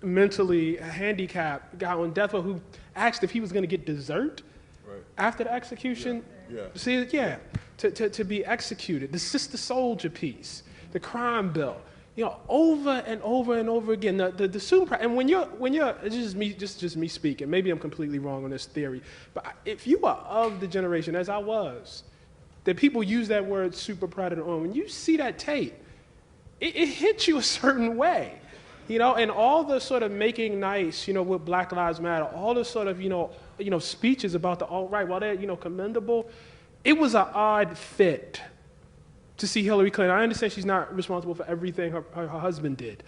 mentally handicapped guy on death row who asked if he was going to get dessert after the execution. See, to be executed. The Sister Soldier piece, the crime bill, you know, over and over and over again. The super, and when you're, it's just me speaking. Maybe I'm completely wrong on this theory, but if you are of the generation, as I was, that people use that word super predator on, when you see that tape, it hits you a certain way. You know, and all the sort of making nice, you know, with Black Lives Matter, all the sort of, you know, speeches about the alt-right, while they're, you know, commendable, it was an odd fit to see Hillary Clinton. I understand she's not responsible for everything her husband did.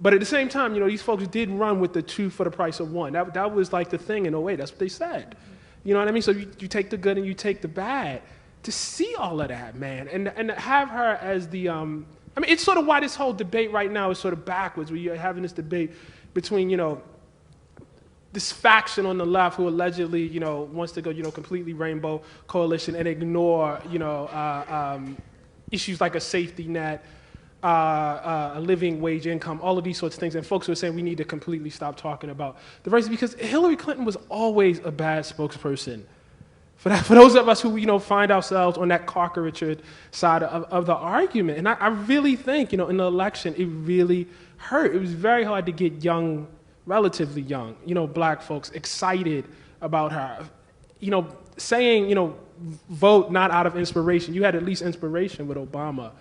But at the same time, you know, these folks did run with the 2 for the price of 1. That was like the thing in a way. That's what they said. You know what I mean? So you take the good and you take the bad. To see all of that, man, and have her as the, I mean, it's sort of why this whole debate right now is sort of backwards, where you're having this debate between, you know, this faction on the left who allegedly, you know, wants to go, you know, completely rainbow coalition and ignore, you know, issues like a safety net, a living wage income, all of these sorts of things. And folks were saying we need to completely stop talking about diversity because Hillary Clinton was always a bad spokesperson. For those of us who, find ourselves on that caricatured side of the argument. And I really think, in the election, it really hurt. It was very hard to get young, relatively young, black folks excited about her. Saying, vote not out of inspiration. You had at least inspiration with Obama.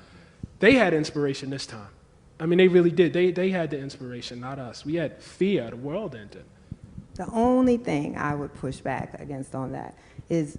They had inspiration this time. I mean, they really did. They had the inspiration, not us. We had fear. The world ended. The only thing I would push back against on that is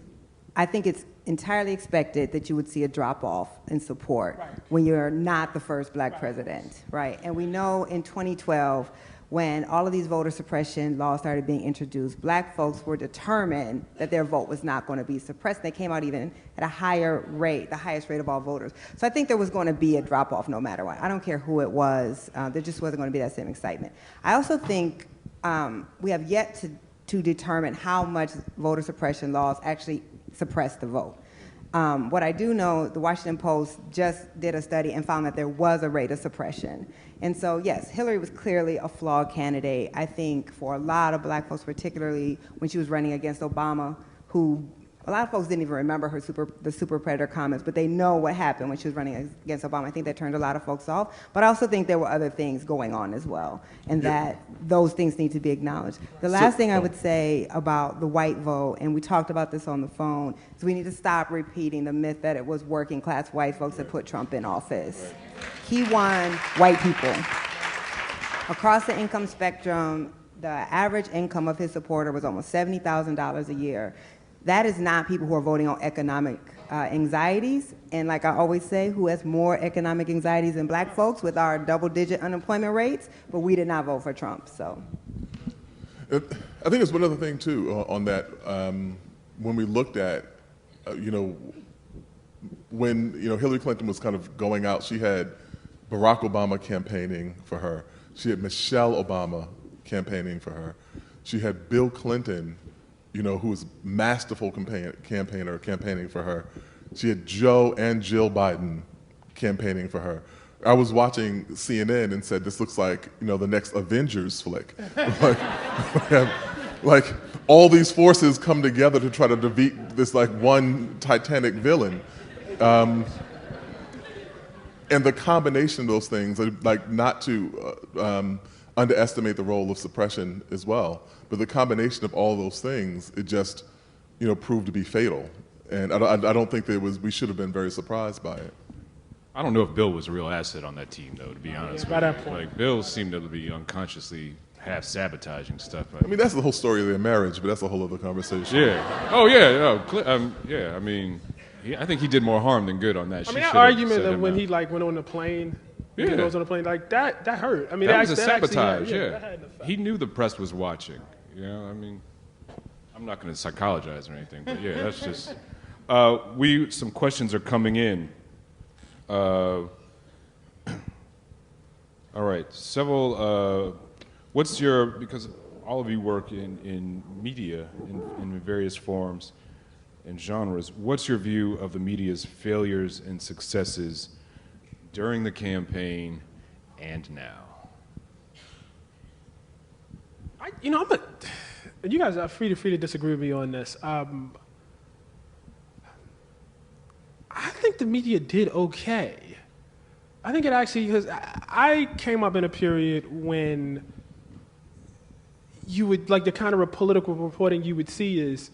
I think it's entirely expected that you would see a drop-off in support when you're not the first black president, right? And we know in 2012, when all of these voter suppression laws started being introduced, black folks were determined that their vote was not going to be suppressed. They came out even at a higher rate, the highest rate of all voters. So I think there was going to be a drop-off no matter what. I don't care who it was. There just wasn't going to be that same excitement. I also think we have yet to determine how much voter suppression laws actually suppress the vote. What I do know, the Washington Post just did a study and found that there was a rate of suppression. And so, yes, Hillary was clearly a flawed candidate, I think, for a lot of black folks, particularly when she was running against Obama, who a lot of folks didn't even remember the super predator comments, but they know what happened when she was running against Obama. I think that turned a lot of folks off. But I also think there were other things going on as well, and that those things need to be acknowledged. The last thing I would say about the white vote, and we talked about this on the phone, is we need to stop repeating the myth that it was working class white folks that put Trump in office. He won white people. Across the income spectrum, the average income of his supporter was almost $70,000 a year. That is not people who are voting on economic anxieties. And like I always say, who has more economic anxieties than black folks with our double-digit unemployment rates? But we did not vote for Trump, so. I think there's one other thing, too, on that. When we looked at, when Hillary Clinton was kind of going out, she had Barack Obama campaigning for her. She had Michelle Obama campaigning for her. She had Bill Clinton, who was masterful campaigner campaigning for her. She had Joe and Jill Biden campaigning for her. I was watching CNN and said, this looks like, the next Avengers flick. like all these forces come together to try to defeat this one titanic villain. And the combination of those things, not to underestimate the role of suppression as well, but the combination of all those things, it just, proved to be fatal. And I don't think we should have been very surprised by it. I don't know if Bill was a real asset on that team, though, to be honest with you. that point. Like, Bill seemed to be unconsciously half-sabotaging stuff. I mean, that's the whole story of their marriage, but that's a whole other conversation. Yeah. Oh, yeah. No, yeah, I mean, I think he did more harm than good on that. I mean, that argument that when he went on the plane, he goes on the plane, that hurt. I mean, that was a sabotage. That he knew the press was watching. I mean, I'm not going to psychologize or anything, but yeah, that's just. Some questions are coming in. All right, because all of you work in media in various forms and genres, what's your view of the media's failures and successes during the campaign and now? You guys are free to disagree with me on this. I think the media did okay. I think it actually, because I came up in a period when you would, the kind of political reporting you would see is,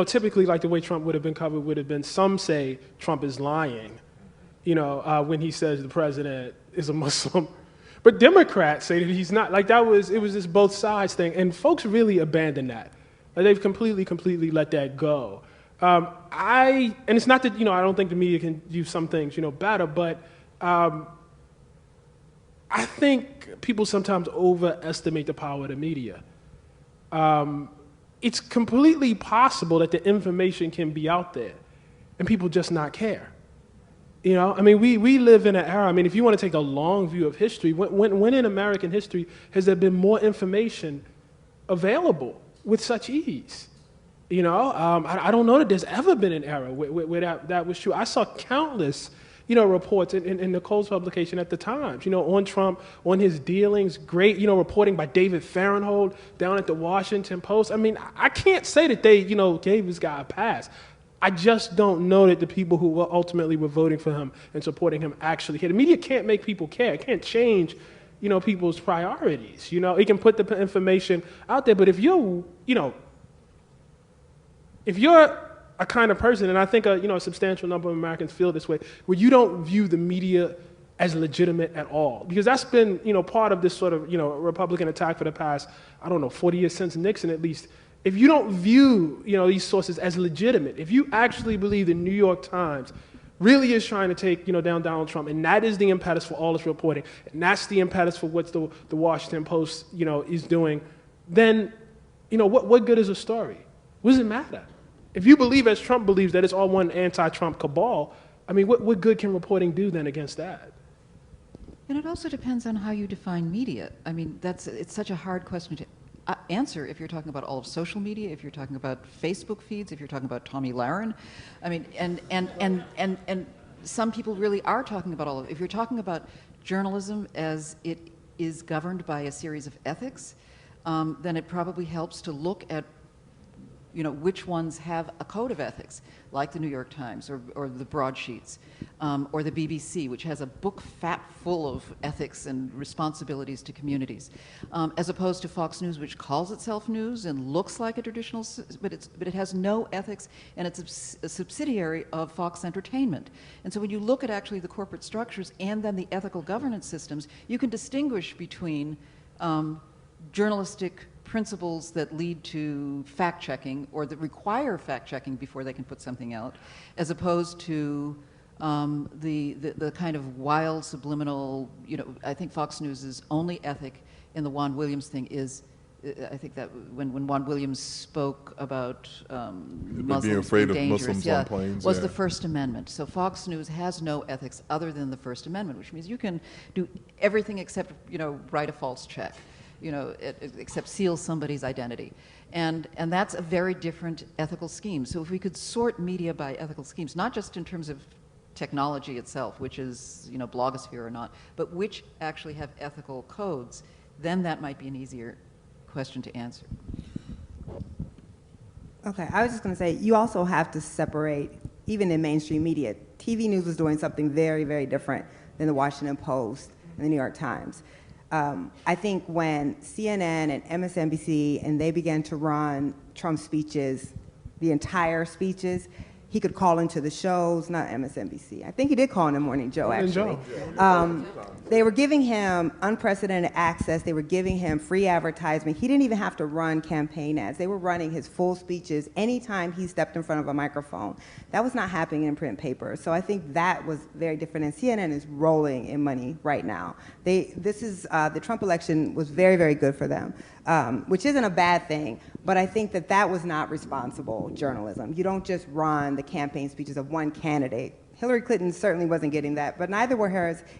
typically the way Trump would have been covered would have been, some say Trump is lying, when he says the president is a Muslim. But Democrats say that he's not. It was this both sides thing, and folks really abandoned that. They've completely let that go. And it's not that, I don't think the media can do some things, better, but I think people sometimes overestimate the power of the media. It's completely possible that the information can be out there and people just not care. I mean, we live in an era, I mean, if you want to take a long view of history, when in American history has there been more information available with such ease? I don't know that there's ever been an era where that was true. I saw countless, reports in Nicole's publication at the Times, on Trump, on his dealings, great, reporting by David Farenhold down at the Washington Post. I mean, I can't say that they, gave this guy a pass. I just don't know that the people who ultimately were voting for him and supporting him actually care. The media can't make people care. It can't change, people's priorities. It can put the information out there, but if you're a kind of person, and I think a substantial number of Americans feel this way, where you don't view the media as legitimate at all, because that's been part of this sort of Republican attack for the past 40 years since Nixon at least. If you don't view these sources as legitimate, if you actually believe the New York Times really is trying to take down Donald Trump, and that is the impetus for all this reporting, and that's the impetus for what the Washington Post is doing, then what good is a story? What does it matter? If you believe, as Trump believes, that it's all one anti-Trump cabal, I mean, what good can reporting do then against that? And it also depends on how you define media. I mean, it's such a hard question to answer if you're talking about all of social media, if you're talking about Facebook feeds, if you're talking about Tommy Lahren. I mean, and some people really are talking about all of it. If you're talking about journalism as it is governed by a series of ethics, then it probably helps to look at which ones have a code of ethics, like the New York Times or the broadsheets, or the BBC, which has a book full of ethics and responsibilities to communities, as opposed to Fox News, which calls itself news and looks like a traditional, but it has no ethics, and it's a subsidiary of Fox Entertainment. And so when you look at actually the corporate structures and then the ethical governance systems, you can distinguish between journalistic principles that lead to fact-checking or that require fact-checking before they can put something out, as opposed to the kind of wild, subliminal, I think Fox News' only ethic in the Juan Williams thing is, I think that when Juan Williams spoke about Muslims being afraid of dangerous, Muslims on planes, was the First Amendment. So Fox News has no ethics other than the First Amendment, which means you can do everything except, write a false check. Except seal somebody's identity. And that's a very different ethical scheme. So if we could sort media by ethical schemes, not just in terms of technology itself, which is, blogosphere or not, but which actually have ethical codes, then that might be an easier question to answer. Okay, I was just going to say, you also have to separate, even in mainstream media, TV news was doing something very, very different than the Washington Post and the New York Times. I think when CNN and MSNBC and they began to run Trump's speeches, the entire speeches, he could call into the shows, not MSNBC. I think he did call in the Morning Joe, actually. They were giving him unprecedented access. They were giving him free advertisement. He didn't even have to run campaign ads. They were running his full speeches anytime he stepped in front of a microphone. That was not happening in print paper. So I think that was very different. And CNN is rolling in money right now. The Trump election was very, very good for them, which isn't a bad thing. But I think that was not responsible journalism. You don't just run the campaign speeches of one candidate. Hillary Clinton certainly wasn't getting that, but neither were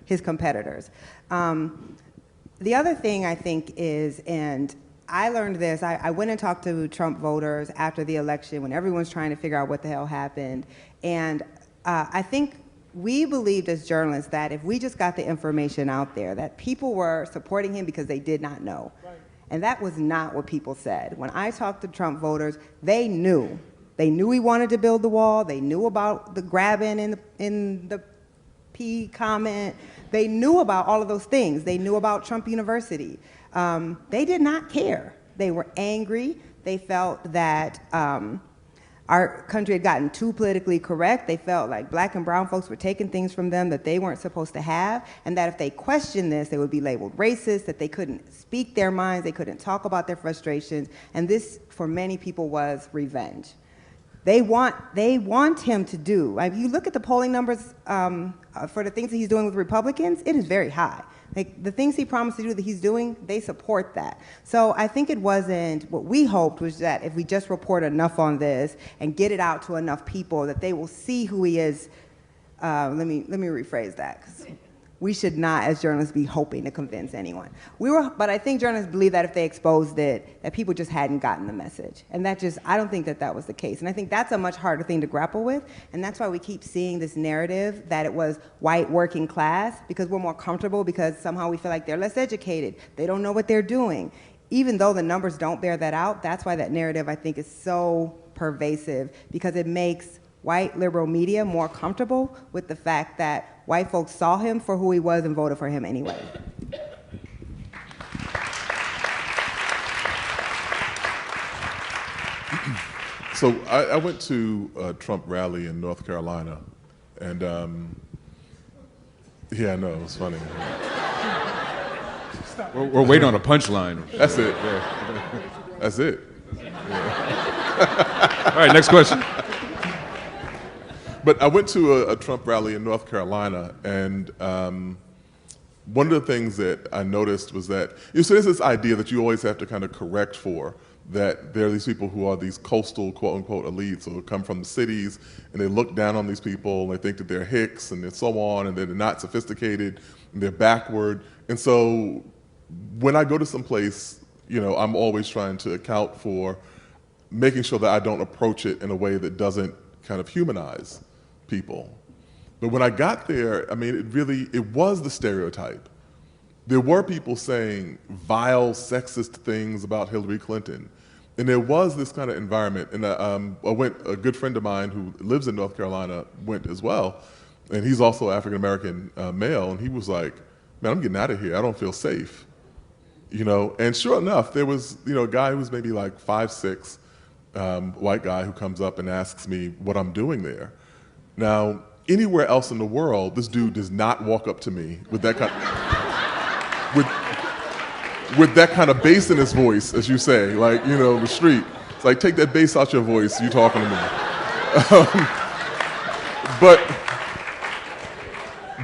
his competitors. The other thing I think is, and I learned this, I went and talked to Trump voters after the election when everyone's trying to figure out what the hell happened. And I think we believed as journalists that if we just got the information out there, that people were supporting him because they did not know. Right. And that was not what people said. When I talked to Trump voters, they knew. They knew he wanted to build the wall. They knew about the grabbing in the P comment. They knew about all of those things. They knew about Trump University. They did not care. They were angry. They felt that our country had gotten too politically correct. They felt like black and brown folks were taking things from them that they weren't supposed to have, and that if they questioned this, they would be labeled racist, that they couldn't speak their minds, they couldn't talk about their frustrations, and this, for many people, was revenge. They want him to do. If you look at the polling numbers for the things that he's doing with Republicans, it is very high. Like the things he promised to do that he's doing, they support that. So I think it wasn't, what we hoped was that if we just report enough on this and get it out to enough people, that they will see who he is. Let me rephrase that. We should not, as journalists, be hoping to convince anyone. But I think journalists believe that if they exposed it, that people just hadn't gotten the message. And I don't think that was the case. And I think that's a much harder thing to grapple with. And that's why we keep seeing this narrative that it was white working class, because we're more comfortable, because somehow we feel like they're less educated. They don't know what they're doing. Even though the numbers don't bear that out, that's why that narrative, I think, is so pervasive, because it makes white liberal media more comfortable with the fact that white folks saw him for who he was and voted for him anyway. So I went to a Trump rally in North Carolina, and yeah, I know, it was funny. We're waiting on a punchline. That's it. Yeah. That's it. All right, next question. But I went to a Trump rally in North Carolina, and one of the things that I noticed was that, so there's this idea that you always have to kind of correct for, that there are these people who are these coastal, quote-unquote, elites, who come from the cities, and they look down on these people, and they think that they're hicks, and so on, and they're not sophisticated, and they're backward. And so when I go to some place, I'm always trying to account for making sure that I don't approach it in a way that doesn't kind of humanize people. But when I got there, it was the stereotype. There were people saying vile, sexist things about Hillary Clinton. And there was this kind of environment. And a good friend of mine who lives in North Carolina went as well. And he's also African-American male. And he was like, man, I'm getting out of here. I don't feel safe. And sure enough, there was, a guy who was maybe like 5'6", white guy who comes up and asks me what I'm doing there. Now, anywhere else in the world, this dude does not walk up to me with that kind with that kind of bass in his voice, as you say, like, the street. It's like, take that bass out your voice, you talking to me.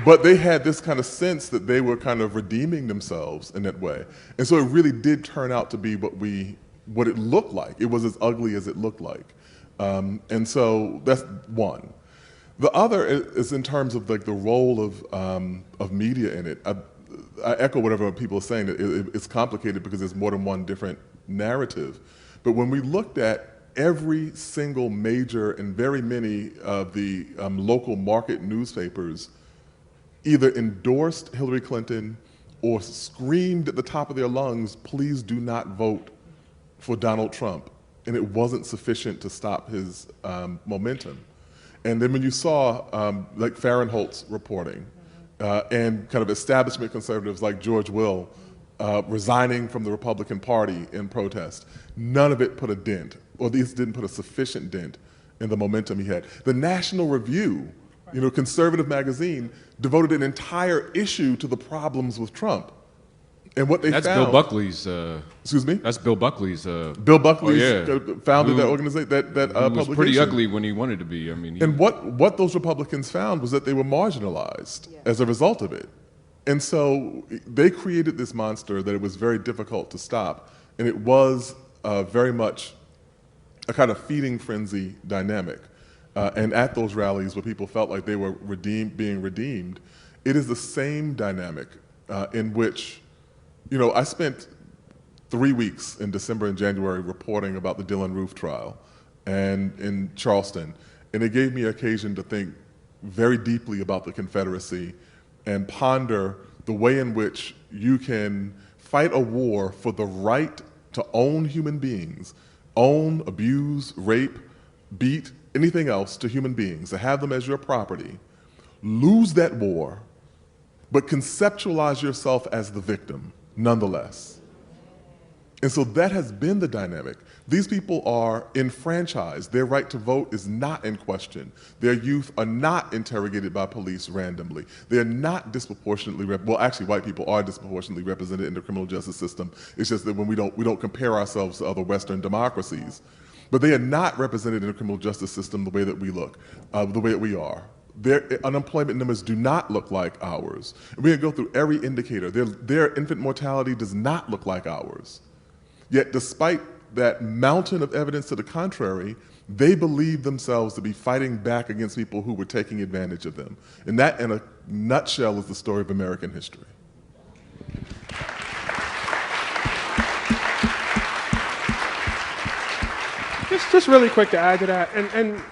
But they had this kind of sense that they were kind of redeeming themselves in that way. And so it really did turn out to be what it looked like. It was as ugly as it looked like. And so that's one. The other is in terms of like the role of media in it. I echo whatever people are saying, that it's complicated because there's more than one different narrative. But when we looked at every single major and very many of the local market newspapers either endorsed Hillary Clinton or screamed at the top of their lungs, please do not vote for Donald Trump. And it wasn't sufficient to stop his momentum. And then when you saw like Fahrenholtz reporting and kind of establishment conservatives like George Will resigning from the Republican Party in protest, none of it put a dent, or at least didn't put a sufficient dent in the momentum he had. The National Review, conservative magazine, devoted an entire issue to the problems with Trump. And what they found... That's Bill Buckley's... excuse me? That's Bill Buckley's... Bill Buckley founded that organization, that publication. He was pretty ugly when he wanted to be. And what those Republicans found was that they were marginalized as a result of it. And so they created this monster that it was very difficult to stop. And it was very much a kind of feeding frenzy dynamic. And at those rallies where people felt like they were being redeemed, it is the same dynamic in which... I spent 3 weeks in December and January reporting about the Dylann Roof trial and in Charleston, and it gave me occasion to think very deeply about the Confederacy and ponder the way in which you can fight a war for the right to own human beings, own, abuse, rape, beat, anything else to human beings, to have them as your property, lose that war, but conceptualize yourself as the victim. Nonetheless. And so that has been the dynamic. These people are enfranchised. Their right to vote is not in question. Their youth are not interrogated by police randomly. They're not disproportionately, well, actually, white people are disproportionately represented in the criminal justice system. It's just that when we don't compare ourselves to other Western democracies. But they are not represented in the criminal justice system the way that we look, the way that we are. Their unemployment numbers do not look like ours. We can go through every indicator. Their infant mortality does not look like ours. Yet despite that mountain of evidence to the contrary, They believed themselves to be fighting back against people who were taking advantage of them. And that, in a nutshell, is the story of American history. Just really quick to add to that, and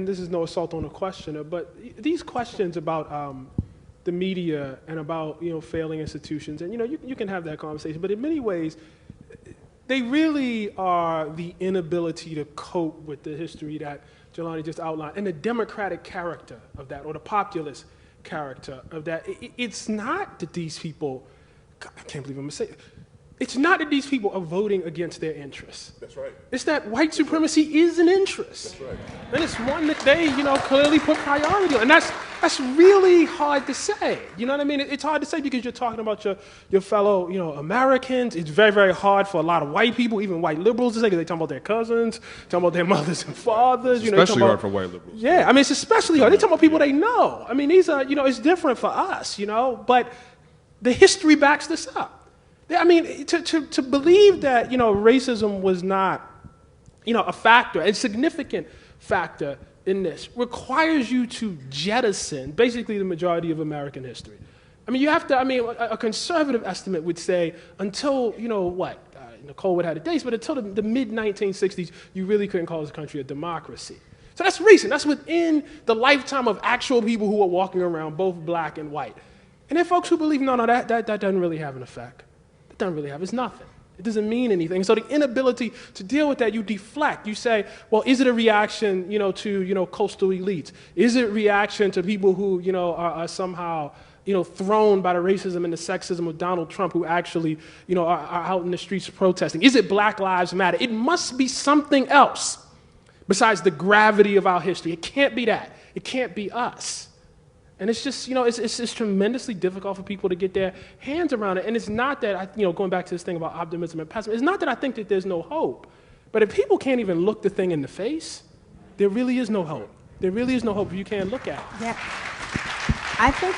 this is no assault on the questioner, but these questions about the media and about failing institutions, and you can have that conversation, but in many ways, they really are the inability to cope with the history that Jelani just outlined and the democratic character of that, or the populist character of that. It's not that these people, God, I can't believe I'm going to say it. It's not that these people are voting against their interests. That's right. It's that white supremacy is an interest. That's right. And it's one that they, clearly put priority on. And that's really hard to say. You know what I mean? It's hard to say because you're talking about your fellow, Americans. It's very, very hard for a lot of white people, even white liberals, to say, because they talk about their cousins, talking about their mothers and fathers. It's especially hard for white liberals. Yeah, I mean, it's especially hard. They talk about people they know. I mean, these are, it's different for us, but the history backs this up. I mean, to believe that, racism was not, a factor, a significant factor in this, requires you to jettison basically the majority of American history. I mean, you have to, a conservative estimate would say until, Nikole would have the dates, but until the mid-1960s, you really couldn't call this country a democracy. So that's recent. That's within the lifetime of actual people who are walking around, both black and white. And there are folks who believe, no, that doesn't really have an effect. Doesn't really have, it's nothing. It doesn't mean anything. So the inability to deal with that, you deflect. You say, well, is it a reaction, to, coastal elites? Is it reaction to people who, are somehow, thrown by the racism and the sexism of Donald Trump, who actually, are out in the streets protesting? Is it Black Lives Matter? It must be something else besides the gravity of our history. It can't be that. It can't be us. And it's just, it's tremendously difficult for people to get their hands around it. And it's not that, going back to this thing about optimism and pessimism, it's not that I think that there's no hope. But if people can't even look the thing in the face, there really is no hope. There really is no hope if you can't look at it. Yeah. I think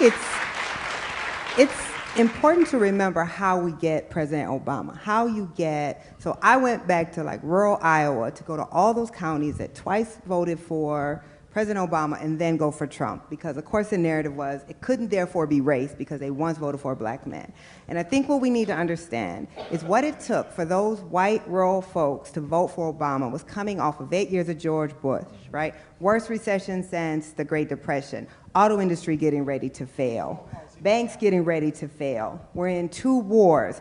it's important to remember how we get President Obama, how you get, so I went back to rural Iowa to go to all those counties that twice voted for President Obama and then go for Trump, because of course the narrative was it couldn't therefore be race because they once voted for a black man. And I think what we need to understand is what it took for those white rural folks to vote for Obama was coming off of 8 years of George Bush, right? Worst recession since the Great Depression, auto industry getting ready to fail, banks getting ready to fail. We're in 2 wars,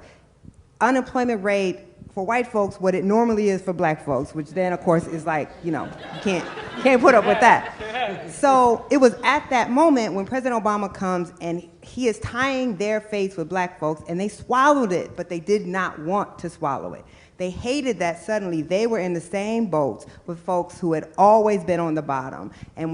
unemployment rate for white folks what it normally is for black folks, which then of course is you can't put up with that. So it was at that moment when President Obama comes and he is tying their fates with black folks, and they swallowed it, but they did not want to swallow it. They hated that suddenly they were in the same boats with folks who had always been on the bottom. And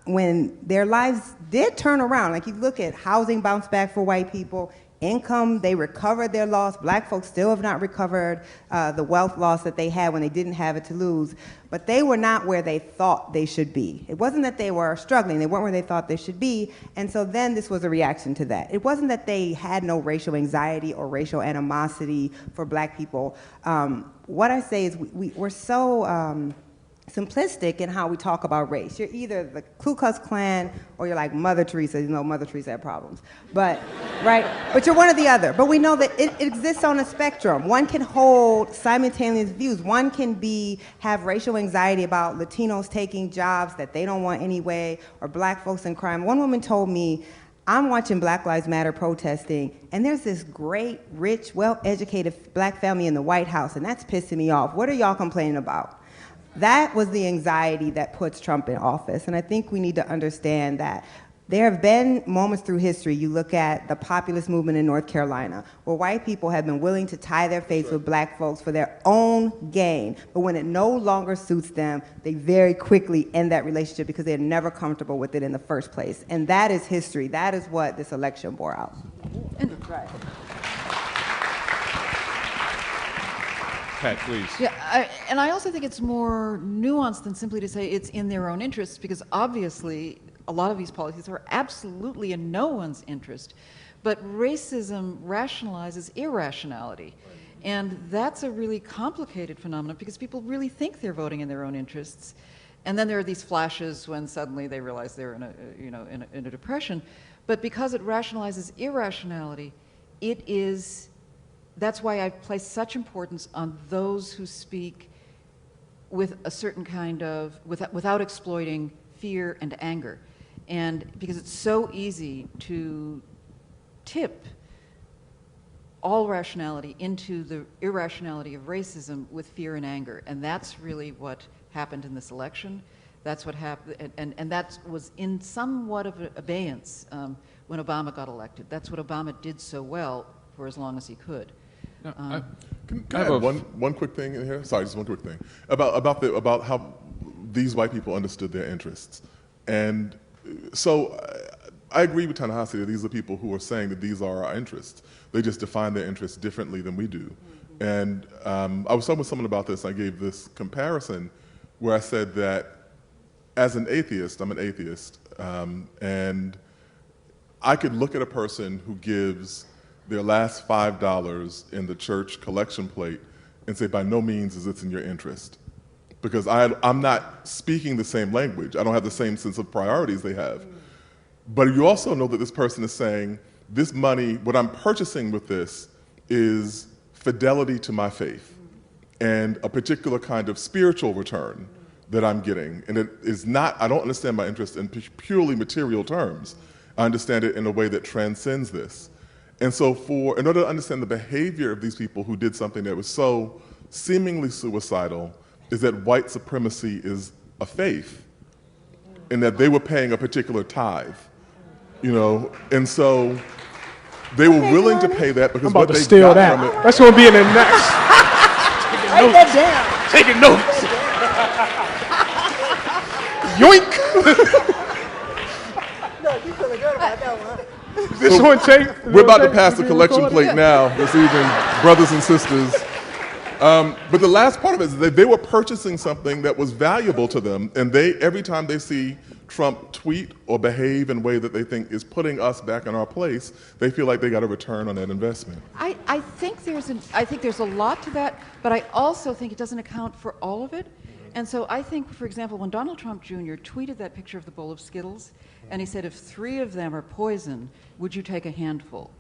when their lives did turn around, you look at housing bounce back for white people, income, they recovered their loss. Black folks still have not recovered the wealth loss that they had when they didn't have it to lose. But they were not where they thought they should be. It wasn't that they were struggling. They weren't where they thought they should be. And so then this was a reaction to that. It wasn't that they had no racial anxiety or racial animosity for black people. What I say is we're so simplistic in how we talk about race. You're either the Ku Klux Klan or you're like Mother Teresa. Mother Teresa had problems, but right? But you're one or the other. But we know that it exists on a spectrum. One can hold simultaneous views. One can have racial anxiety about Latinos taking jobs that they don't want anyway, or black folks in crime. One woman told me, I'm watching Black Lives Matter protesting, and there's this great, rich, well-educated black family in the White House, and that's pissing me off. What are y'all complaining about? That was the anxiety that puts Trump in office. And I think we need to understand that there have been moments through history, you look at the populist movement in North Carolina, where white people have been willing to tie their fates with black folks for their own gain. But when it no longer suits them, they very quickly end that relationship because they're never comfortable with it in the first place. And that is history. That is what this election bore out. Right. Pat, please. Yeah, and I also think it's more nuanced than simply to say it's in their own interests, because obviously a lot of these policies are absolutely in no one's interest. But racism rationalizes irrationality. And that's a really complicated phenomenon because people really think they're voting in their own interests. And then there are these flashes when suddenly they realize they're in a depression. But because it rationalizes irrationality, that's why I place such importance on those who speak with a certain kind of, without exploiting fear and anger. And because it's so easy to tip all rationality into the irrationality of racism with fear and anger. And that's really what happened in this election. That's what happened, and that was in somewhat of abeyance when Obama got elected. That's what Obama did so well for as long as he could. Can I add one quick thing in here? Sorry, just one quick thing about how these white people understood their interests. And so I agree with Ta-Nehisi that these are people who are saying that these are our interests. They just define their interests differently than we do. And I was talking with someone about this. I gave this comparison where I said that as an atheist, I'm an atheist, and I could look at a person who gives their last $5 in the church collection plate and say, by no means is this in your interest. Because I'm not speaking the same language. I don't have the same sense of priorities they have. But you also know that this person is saying, this money, what I'm purchasing with this is fidelity to my faith and a particular kind of spiritual return that I'm getting. And it is not, I don't understand my interest in purely material terms. I understand it in a way that transcends this. And so in order to understand the behavior of these people who did something that was so seemingly suicidal, is that white supremacy is a faith, and that they were paying a particular tithe, and so they were willing to pay that because what they got from it. That's going to be in the next. Write that down. Taking notes. Yoink. No, you feeling good about that one. This one take. We're about to pass the collection plate now this evening, brothers and sisters. But the last part of it is that they were purchasing something that was valuable to them, and every time they see Trump tweet or behave in a way that they think is putting us back in our place, they feel like they got a return on that investment. I think there's a lot to that, but I also think it doesn't account for all of it. And so I think, for example, when Donald Trump Jr. tweeted that picture of the bowl of Skittles, and he said, if 3 of them are poison, would you take a handful?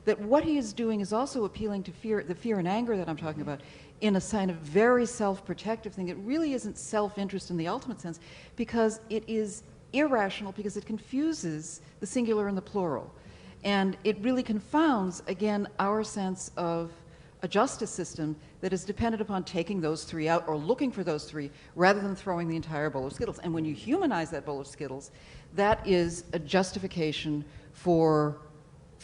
That what he is doing is also appealing to the fear and anger that I'm talking about, in a sign of very self-protective thing. It really isn't self-interest in the ultimate sense, because it is irrational, because it confuses the singular and the plural. And it really confounds, again, our sense of a justice system that is dependent upon taking those 3 out or looking for those 3 rather than throwing the entire bowl of Skittles. And when you humanize that bowl of Skittles, that is a justification for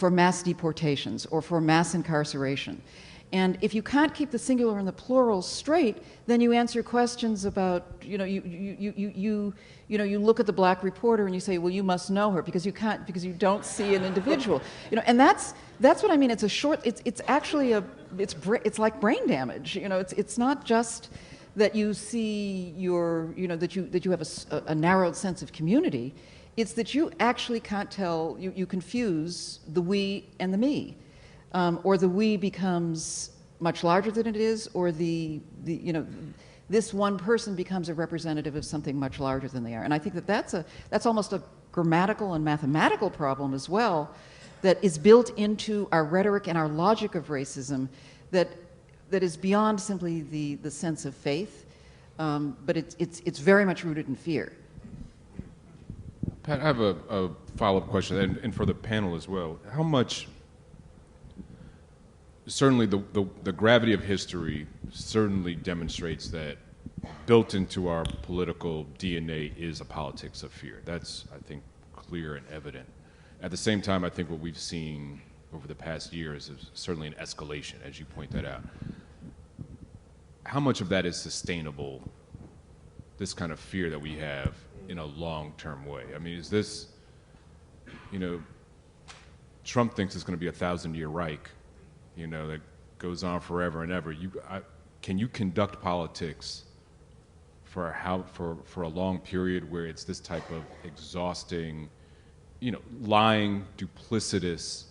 mass deportations or for mass incarceration. And if you can't keep the singular and the plural straight, then you answer questions about, you look at the black reporter and you say, well, you must know her, because you don't see an individual. And that's what I mean. It's actually it's like brain damage. It's not just that you see that you have a narrowed sense of community. It's that you actually can't tell, you confuse the we and the me. Or the we becomes much larger than it is, or this one person becomes a representative of something much larger than they are. And I think that's almost a grammatical and mathematical problem as well, that is built into our rhetoric and our logic of racism, that is beyond simply the sense of faith, but it's very much rooted in fear. Pat, I have a follow-up question, and for the panel as well. How much? Certainly, the gravity of history certainly demonstrates that built into our political DNA is a politics of fear. That's, I think, clear and evident. At the same time, I think what we've seen over the past years is certainly an escalation, as you point that out. How much of that is sustainable, this kind of fear that we have, in a long-term way? I mean, is this, Trump thinks it's going to be a 1,000-year Reich, that goes on forever and ever. Can you conduct politics for a long period where it's this type of exhausting, lying, duplicitous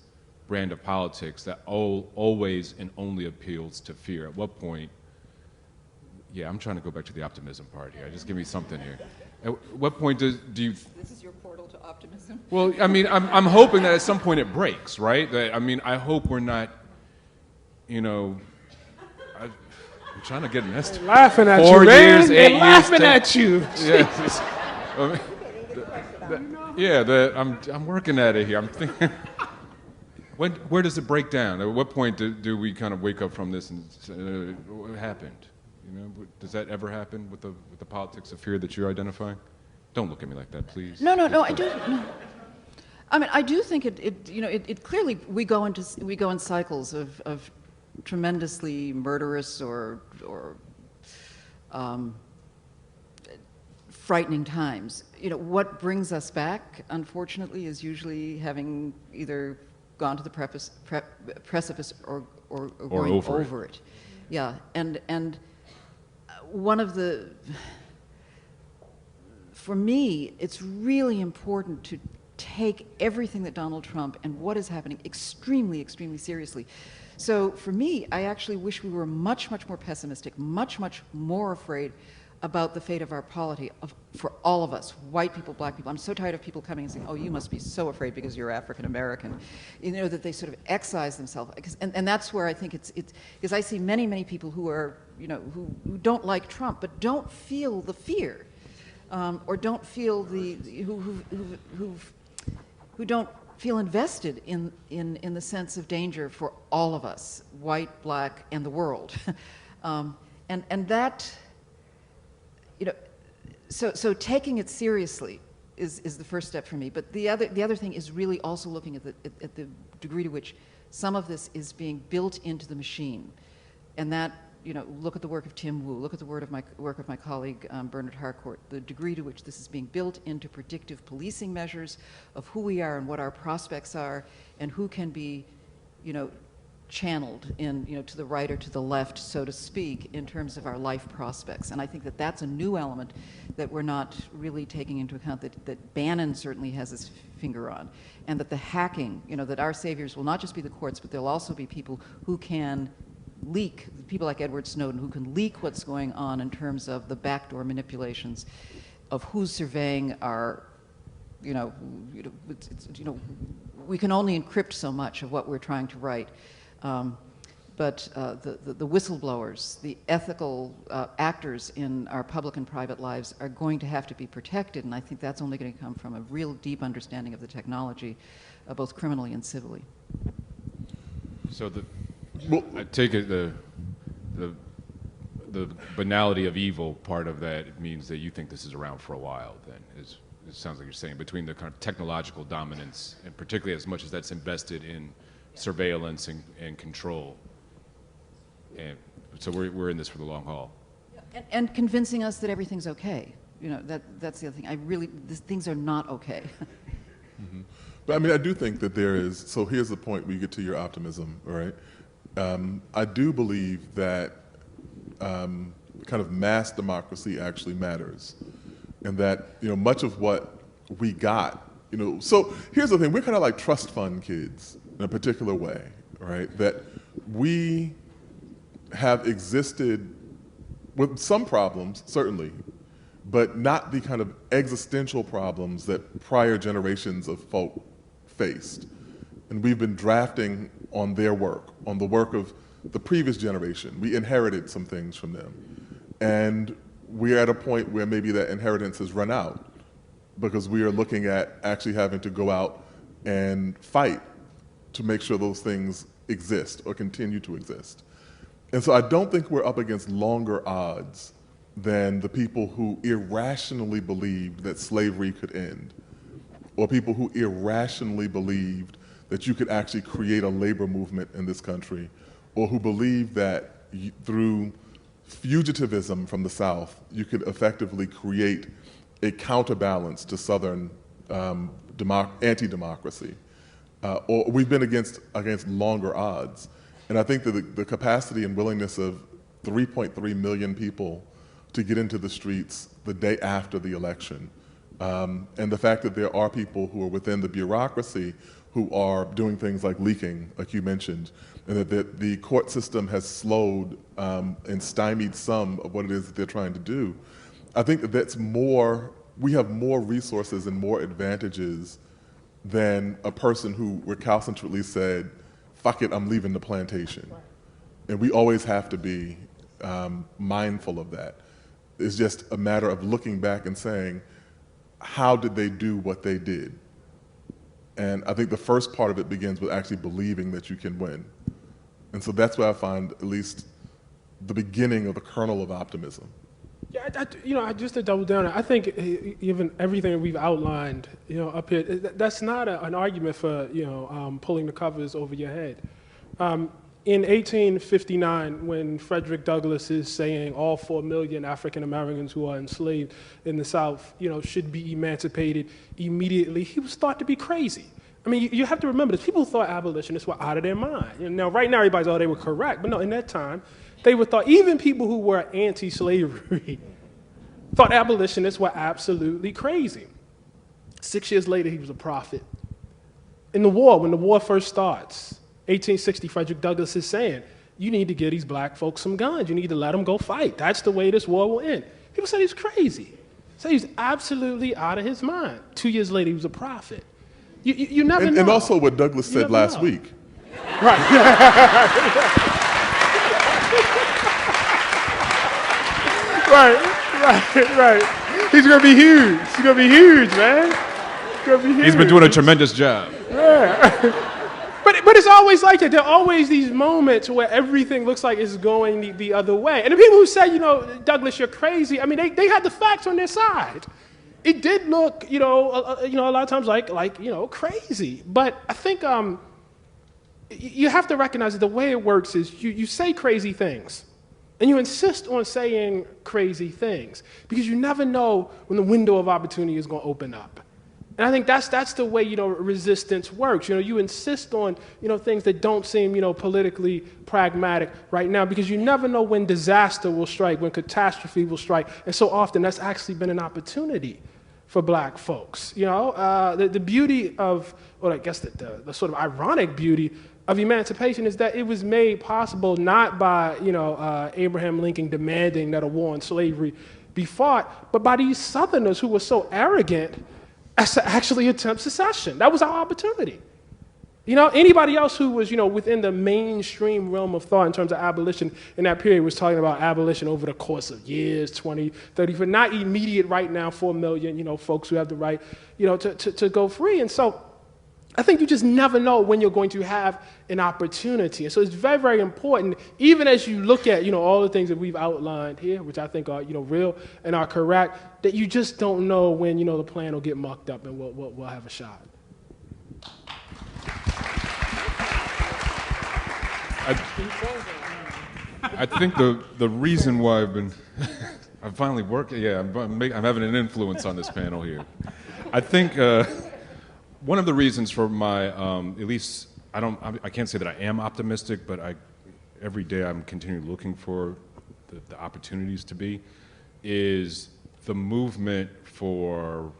brand of politics that always and only appeals to fear? At what point, yeah, I'm trying to go back to the optimism part here. Just give me something here. At what point do you... This is your portal to optimism? Well, I mean, I'm hoping that at some point it breaks, right? That, I mean, I hope we're not, you know... I'm trying to get an estimate. Laughing at 4 you, man. years, 8 They're years, laughing 10 at you. Yeah, I'm working at it here. I'm thinking, where does it break down? At what point do we kind of wake up from this and say, what happened? You know, does that ever happen with the politics of fear that you're identifying? Don't look at me like that, please. No, I do. No. I mean, I do think it clearly we go in cycles of tremendously murderous or frightening times. You know, what brings us back, unfortunately, is usually having either gone to the precipice or going over it. Yeah, and one of the, for me, it's really important to take everything that Donald Trump and what is happening extremely, extremely seriously. So for me, I actually wish we were much, much more pessimistic, much, much more afraid about the fate of our polity, for all of us, white people, black people. I'm so tired of people coming and saying, oh, you must be so afraid because you're African American. You know, that they sort of excise themselves. And that's where I think it's because I see many, many people who are, you know, who don't like Trump, but don't feel the fear, or don't feel who don't feel invested in the sense of danger for all of us, white, black, and the world. And that, you know, so taking it seriously is the first step for me. But the other thing is really also looking at the degree to which some of this is being built into the machine, and that, you know, look at the work of Tim Wu, look at the work of my colleague Bernard Harcourt, the degree to which this is being built into predictive policing measures of who we are and what our prospects are, and who can be, you know, channeled in, you know, to the right or to the left, so to speak, in terms of our life prospects. And I think that that's a new element that we're not really taking into account, that Bannon certainly has his finger on, and that the hacking, you know, that our saviors will not just be the courts, but there'll also be people who can leak, people like Edward Snowden, who can leak what's going on in terms of the backdoor manipulations of who's surveying our, you know, we can only encrypt so much of what we're trying to write. But the whistleblowers, the ethical actors in our public and private lives are going to have to be protected, and I think that's only going to come from a real deep understanding of the technology, both criminally and civilly. So I take it the banality of evil part of that means that you think this is around for a while. Then it sounds like you're saying, between the kind of technological dominance and particularly as much as that's invested in surveillance and control, and so we're in this for the long haul. And convincing us that everything's okay. You know, that's the other thing. Things are not okay. Mm-hmm. But I mean, I do think that there is. So here's the point where you get to your optimism, all right? I do believe that kind of mass democracy actually matters, and that, you know, much of what we got, you know. So here's the thing: we're kind of like trust fund kids in a particular way, right? That we have existed with some problems, certainly, but not the kind of existential problems that prior generations of folk faced. And we've been drafting on their work, on the work of the previous generation. We inherited some things from them. And we're at a point where maybe that inheritance has run out, because we are looking at actually having to go out and fight to make sure those things exist or continue to exist. And so I don't think we're up against longer odds than the people who irrationally believed that slavery could end, or people who irrationally believed that you could actually create a labor movement in this country, or who believed that through fugitivism from the South, you could effectively create a counterbalance to Southern anti-democracy. Or we've been against longer odds. And I think that the capacity and willingness of 3.3 million people to get into the streets the day after the election, and the fact that there are people who are within the bureaucracy who are doing things like leaking, like you mentioned, and that the court system has slowed and stymied some of what it is that they're trying to do. I think that's more, we have more resources and more advantages than a person who recalcitrantly said, fuck it, I'm leaving the plantation. And we always have to be mindful of that. It's just a matter of looking back and saying, how did they do what they did? And I think the first part of it begins with actually believing that you can win. And so that's where I find at least the beginning of the kernel of optimism. Yeah, just to double down, I think even everything that we've outlined, up here, that's not an argument for, pulling the covers over your head. In 1859, when Frederick Douglass is saying all 4 million African Americans who are enslaved in the South, should be emancipated immediately, he was thought to be crazy. I mean, you have to remember this. People thought abolitionists were out of their mind. Now, right now, everybody's, they were correct. But no, in that time, they were thought, even people who were anti-slavery thought abolitionists were absolutely crazy. 6 years later, he was a prophet. In the war, when the war first starts, 1860, Frederick Douglass is saying, you need to give these black folks some guns. You need to let them go fight. That's the way this war will end. People said he's crazy. Said he's absolutely out of his mind. 2 years later, he was a prophet. You never know. And also what Douglass said last week. Right. right. He's going to be huge. He's going to be huge, man. He's going to be huge. He's been doing a tremendous job. Yeah. But it's always like that. There are always these moments where everything looks like it's going the other way. And the people who say, Douglass, you're crazy, I mean, they had the facts on their side. It did look, a lot of times like crazy. But I think you have to recognize that the way it works is you say crazy things, and you insist on saying crazy things because you never know when the window of opportunity is going to open up. And I think that's the way, resistance works. You insist on, things that don't seem, politically pragmatic right now because you never know when disaster will strike, when catastrophe will strike. And so often that's actually been an opportunity for black folks. The beauty of, or I guess the sort of ironic beauty of emancipation is that it was made possible not by, Abraham Lincoln demanding that a war on slavery be fought, but by these Southerners who were so arrogant as to actually attempt secession. That was our opportunity. Anybody else who was, within the mainstream realm of thought in terms of abolition in that period was talking about abolition over the course of years, 20, 30, but not immediate right now, 4 million, folks who have the right, to go free. And so I think you just never know when you're going to have an opportunity. And so it's very, very important, even as you look at, all the things that we've outlined here, which I think are, real and are correct, that you just don't know when, the plan will get mucked up and we'll have a shot. I think the reason why I've finally worked, I'm having an influence on this panel here. I think one of the reasons for my, at least, I can't say that I am optimistic, but every day I'm continually looking for the opportunities to be, is the movement for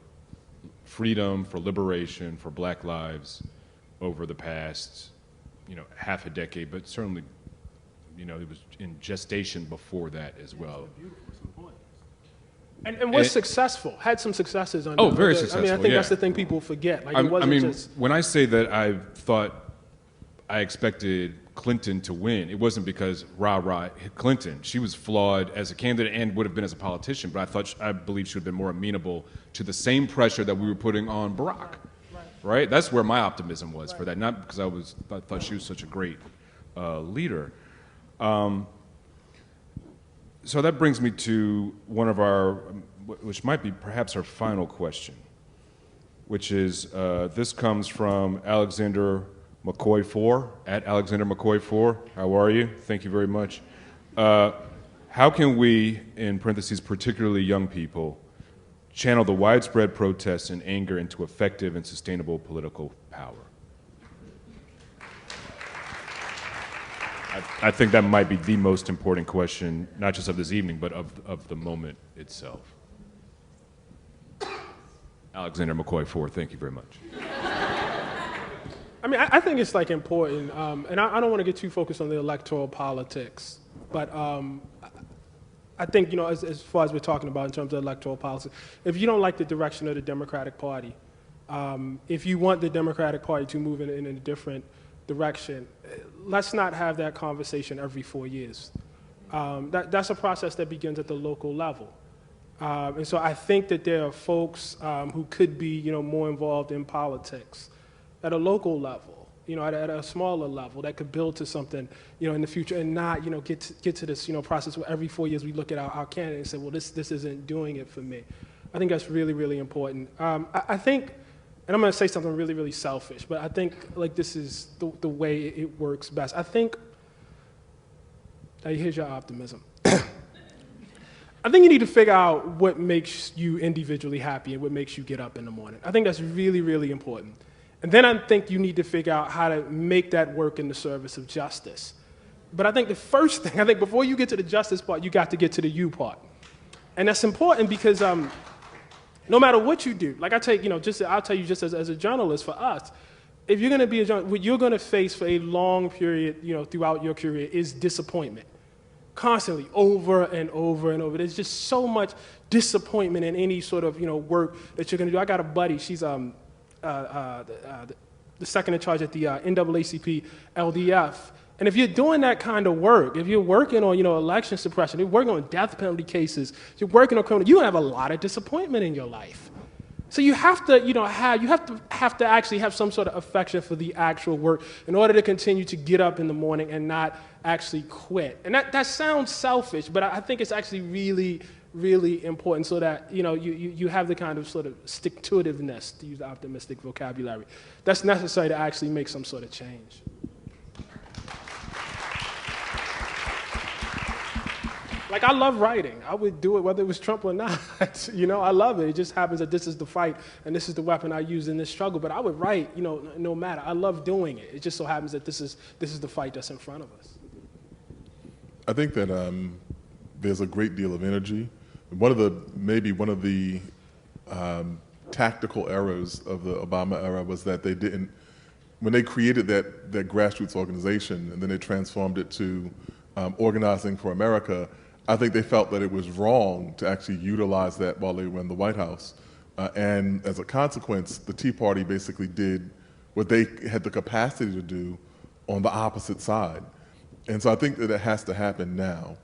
freedom, for liberation, for black lives over the past, half a decade, but certainly, it was in gestation before that as well. And was successful, had some successes on very successful, I think that's the thing people forget. Like, when I say that I expected Clinton to win, it wasn't because rah-rah Clinton. She was flawed as a candidate and would have been as a politician, but I believe she would have been more amenable to the same pressure that we were putting on Barack. Right? That's where my optimism was for that, not because I thought she was such a great leader. So that brings me to one of our, which might be perhaps our final question, which is, this comes from Alexander McCoy 4, at Alexander McCoy 4. How are you? Thank you very much. How can we, in parentheses, particularly young people, channel the widespread protests and anger into effective and sustainable political power? I think that might be the most important question, not just of this evening, but of the moment itself. Alexander McCoy 4, thank you very much. I mean, I think it's like important, and I don't want to get too focused on the electoral politics, but I think, you know, as far as we're talking about in terms of electoral policy, if you don't like the direction of the Democratic Party, if you want the Democratic Party to move in a different direction, let's not have that conversation every 4 years. That's a process that begins at the local level. And so I think that there are folks who could be, you know, more involved in politics at a local level, you know, at a smaller level that could build to something, you know, in the future, and not, you know, get to this, you know, process where every 4 years we look at our candidate and say, well, this isn't doing it for me. I think that's really, really important. I think, and I'm going to say something really, really selfish, but I think like this is the way it works best. I think, here's your optimism. I think you need to figure out what makes you individually happy and what makes you get up in the morning. I think that's really, really important. And then I think you need to figure out how to make that work in the service of justice. But I think the first thing, I think before you get to the justice part, you got to get to the you part. And that's important because no matter what you do, like I'll tell you just as a journalist, for us, if you're going to be a journalist, what you're going to face for a long period, you know, throughout your career is disappointment. Constantly, over and over and over. There's just so much disappointment in any sort of, you know, work that you're going to do. I got a buddy, she's the second in charge at the NAACP LDF. And if you're doing that kind of work, if you're working on, you know, election suppression, you're working on death penalty cases, you're working on criminal, you have a lot of disappointment in your life. So you have to, you know, have to actually have some sort of affection for the actual work in order to continue to get up in the morning and not actually quit. And that sounds selfish, but I think it's actually really, really important so that, you know, you have the kind of sort of stick-to-itiveness, to use the optimistic vocabulary, that's necessary to actually make some sort of change. Like, I love writing. I would do it whether it was Trump or not. You know, I love it. It just happens that this is the fight and this is the weapon I use in this struggle. But I would write, you know, no matter. I love doing it. It just so happens that this is the fight that's in front of us. I think that there's a great deal of energy. One of the tactical errors of the Obama era was that they didn't, when they created that grassroots organization and then they transformed it to Organizing for America, I think they felt that it was wrong to actually utilize that while they were in the White House. And as a consequence, the Tea Party basically did what they had the capacity to do on the opposite side. And so I think that it has to happen now,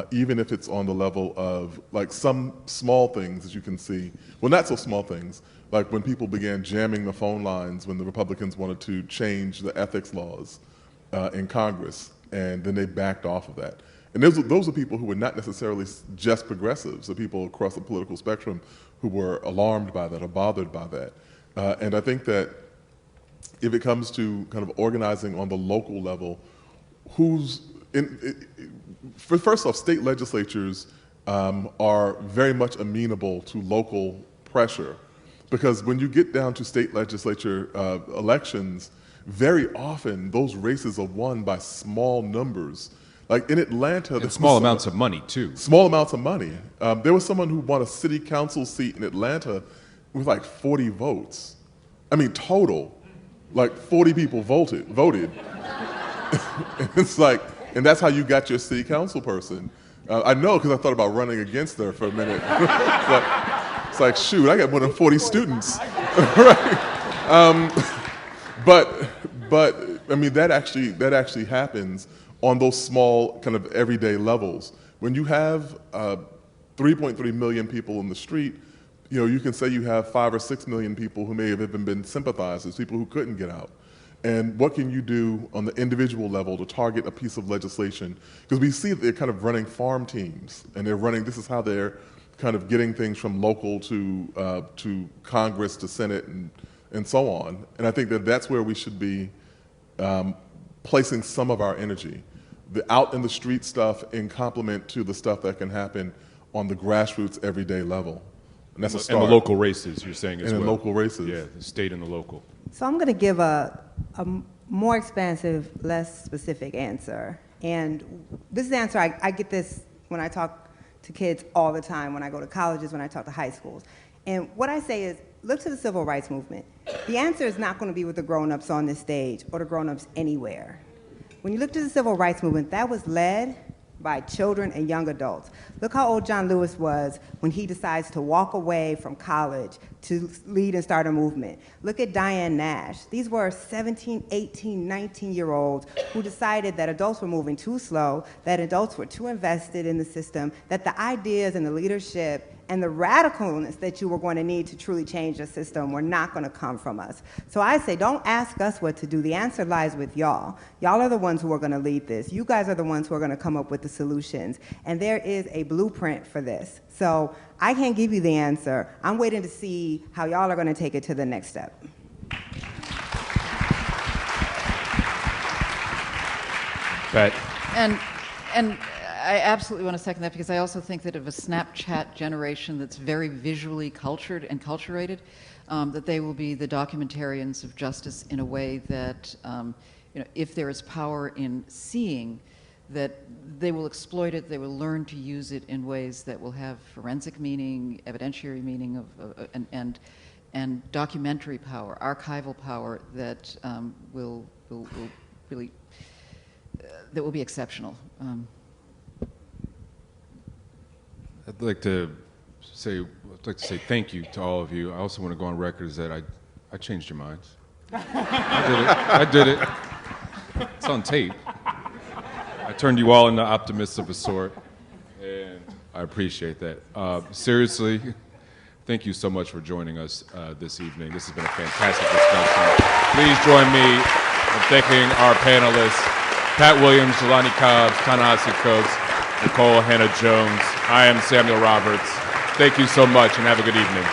even if it's on the level of like some small things that you can see, well, not so small things, like when people began jamming the phone lines when the Republicans wanted to change the ethics laws in Congress, and then they backed off of that. And those are people who were not necessarily just progressives, the people across the political spectrum who were alarmed by that or bothered by that. And I think that if it comes to kind of organizing on the local level, first off, state legislatures are very much amenable to local pressure, because when you get down to state legislature elections, very often those races are won by small numbers. Like in Atlanta, and small amounts of money too. Small amounts of money. There was someone who won a city council seat in Atlanta with like 40 votes. I mean, total. Like 40 people voted. And it's like, and that's how you got your city council person. I know, because I thought about running against her for a minute. It's like, shoot, I got more than 40 students. Right? But I mean, that actually happens on those small kind of everyday levels. When you have 3.3 million people in the street, you know, you can say you have 5 or 6 million people who may have even been sympathizers, people who couldn't get out. And what can you do on the individual level to target a piece of legislation? Because we see that they're kind of running farm teams, and this is how they're kind of getting things from local to Congress to Senate and so on. And I think that that's where we should be placing some of our energy. The out in the street stuff in complement to the stuff that can happen on the grassroots everyday level. And that's a start. And the local races, you're saying as well. And the local races. Yeah, the state and the local. So I'm going to give a more expansive, less specific answer. And this is the answer, I get this when I talk to kids all the time, when I go to colleges, when I talk to high schools. And what I say is, look to the civil rights movement. The answer is not going to be with the grown-ups on this stage or the grown-ups anywhere. When you look to the civil rights movement, that was led by children and young adults. Look how old John Lewis was when he decides to walk away from college to lead and start a movement. Look at Diane Nash. These were 17, 18, 19-year-olds who decided that adults were moving too slow, that adults were too invested in the system, that the ideas and the leadership and the radicalness that you were going to need to truly change the system were not going to come from us. So I say, don't ask us what to do. The answer lies with y'all. Y'all are the ones who are going to lead this. You guys are the ones who are going to come up with the solutions. And there is a blueprint for this. So I can't give you the answer. I'm waiting to see how y'all are going to take it to the next step. Pat. And I absolutely want to second that, because I also think that of a Snapchat generation that's very visually cultured and culturated, that they will be the documentarians of justice in a way that, if there is power in seeing, that they will exploit it, they will learn to use it in ways that will have forensic meaning, evidentiary meaning, and documentary power, archival power that will really, that will be exceptional. I'd like to say thank you to all of you. I also want to go on record as that I changed your minds. I did it. It's on tape. I turned you all into optimists of a sort, and I appreciate that. Seriously, thank you so much for joining us this evening. This has been a fantastic discussion. Please join me in thanking our panelists, Pat Williams, Jelani Cobb, Ta-Nehisi Coates, Nikole Hannah Jones. I am Samuel Roberts. Thank you so much, and have a good evening.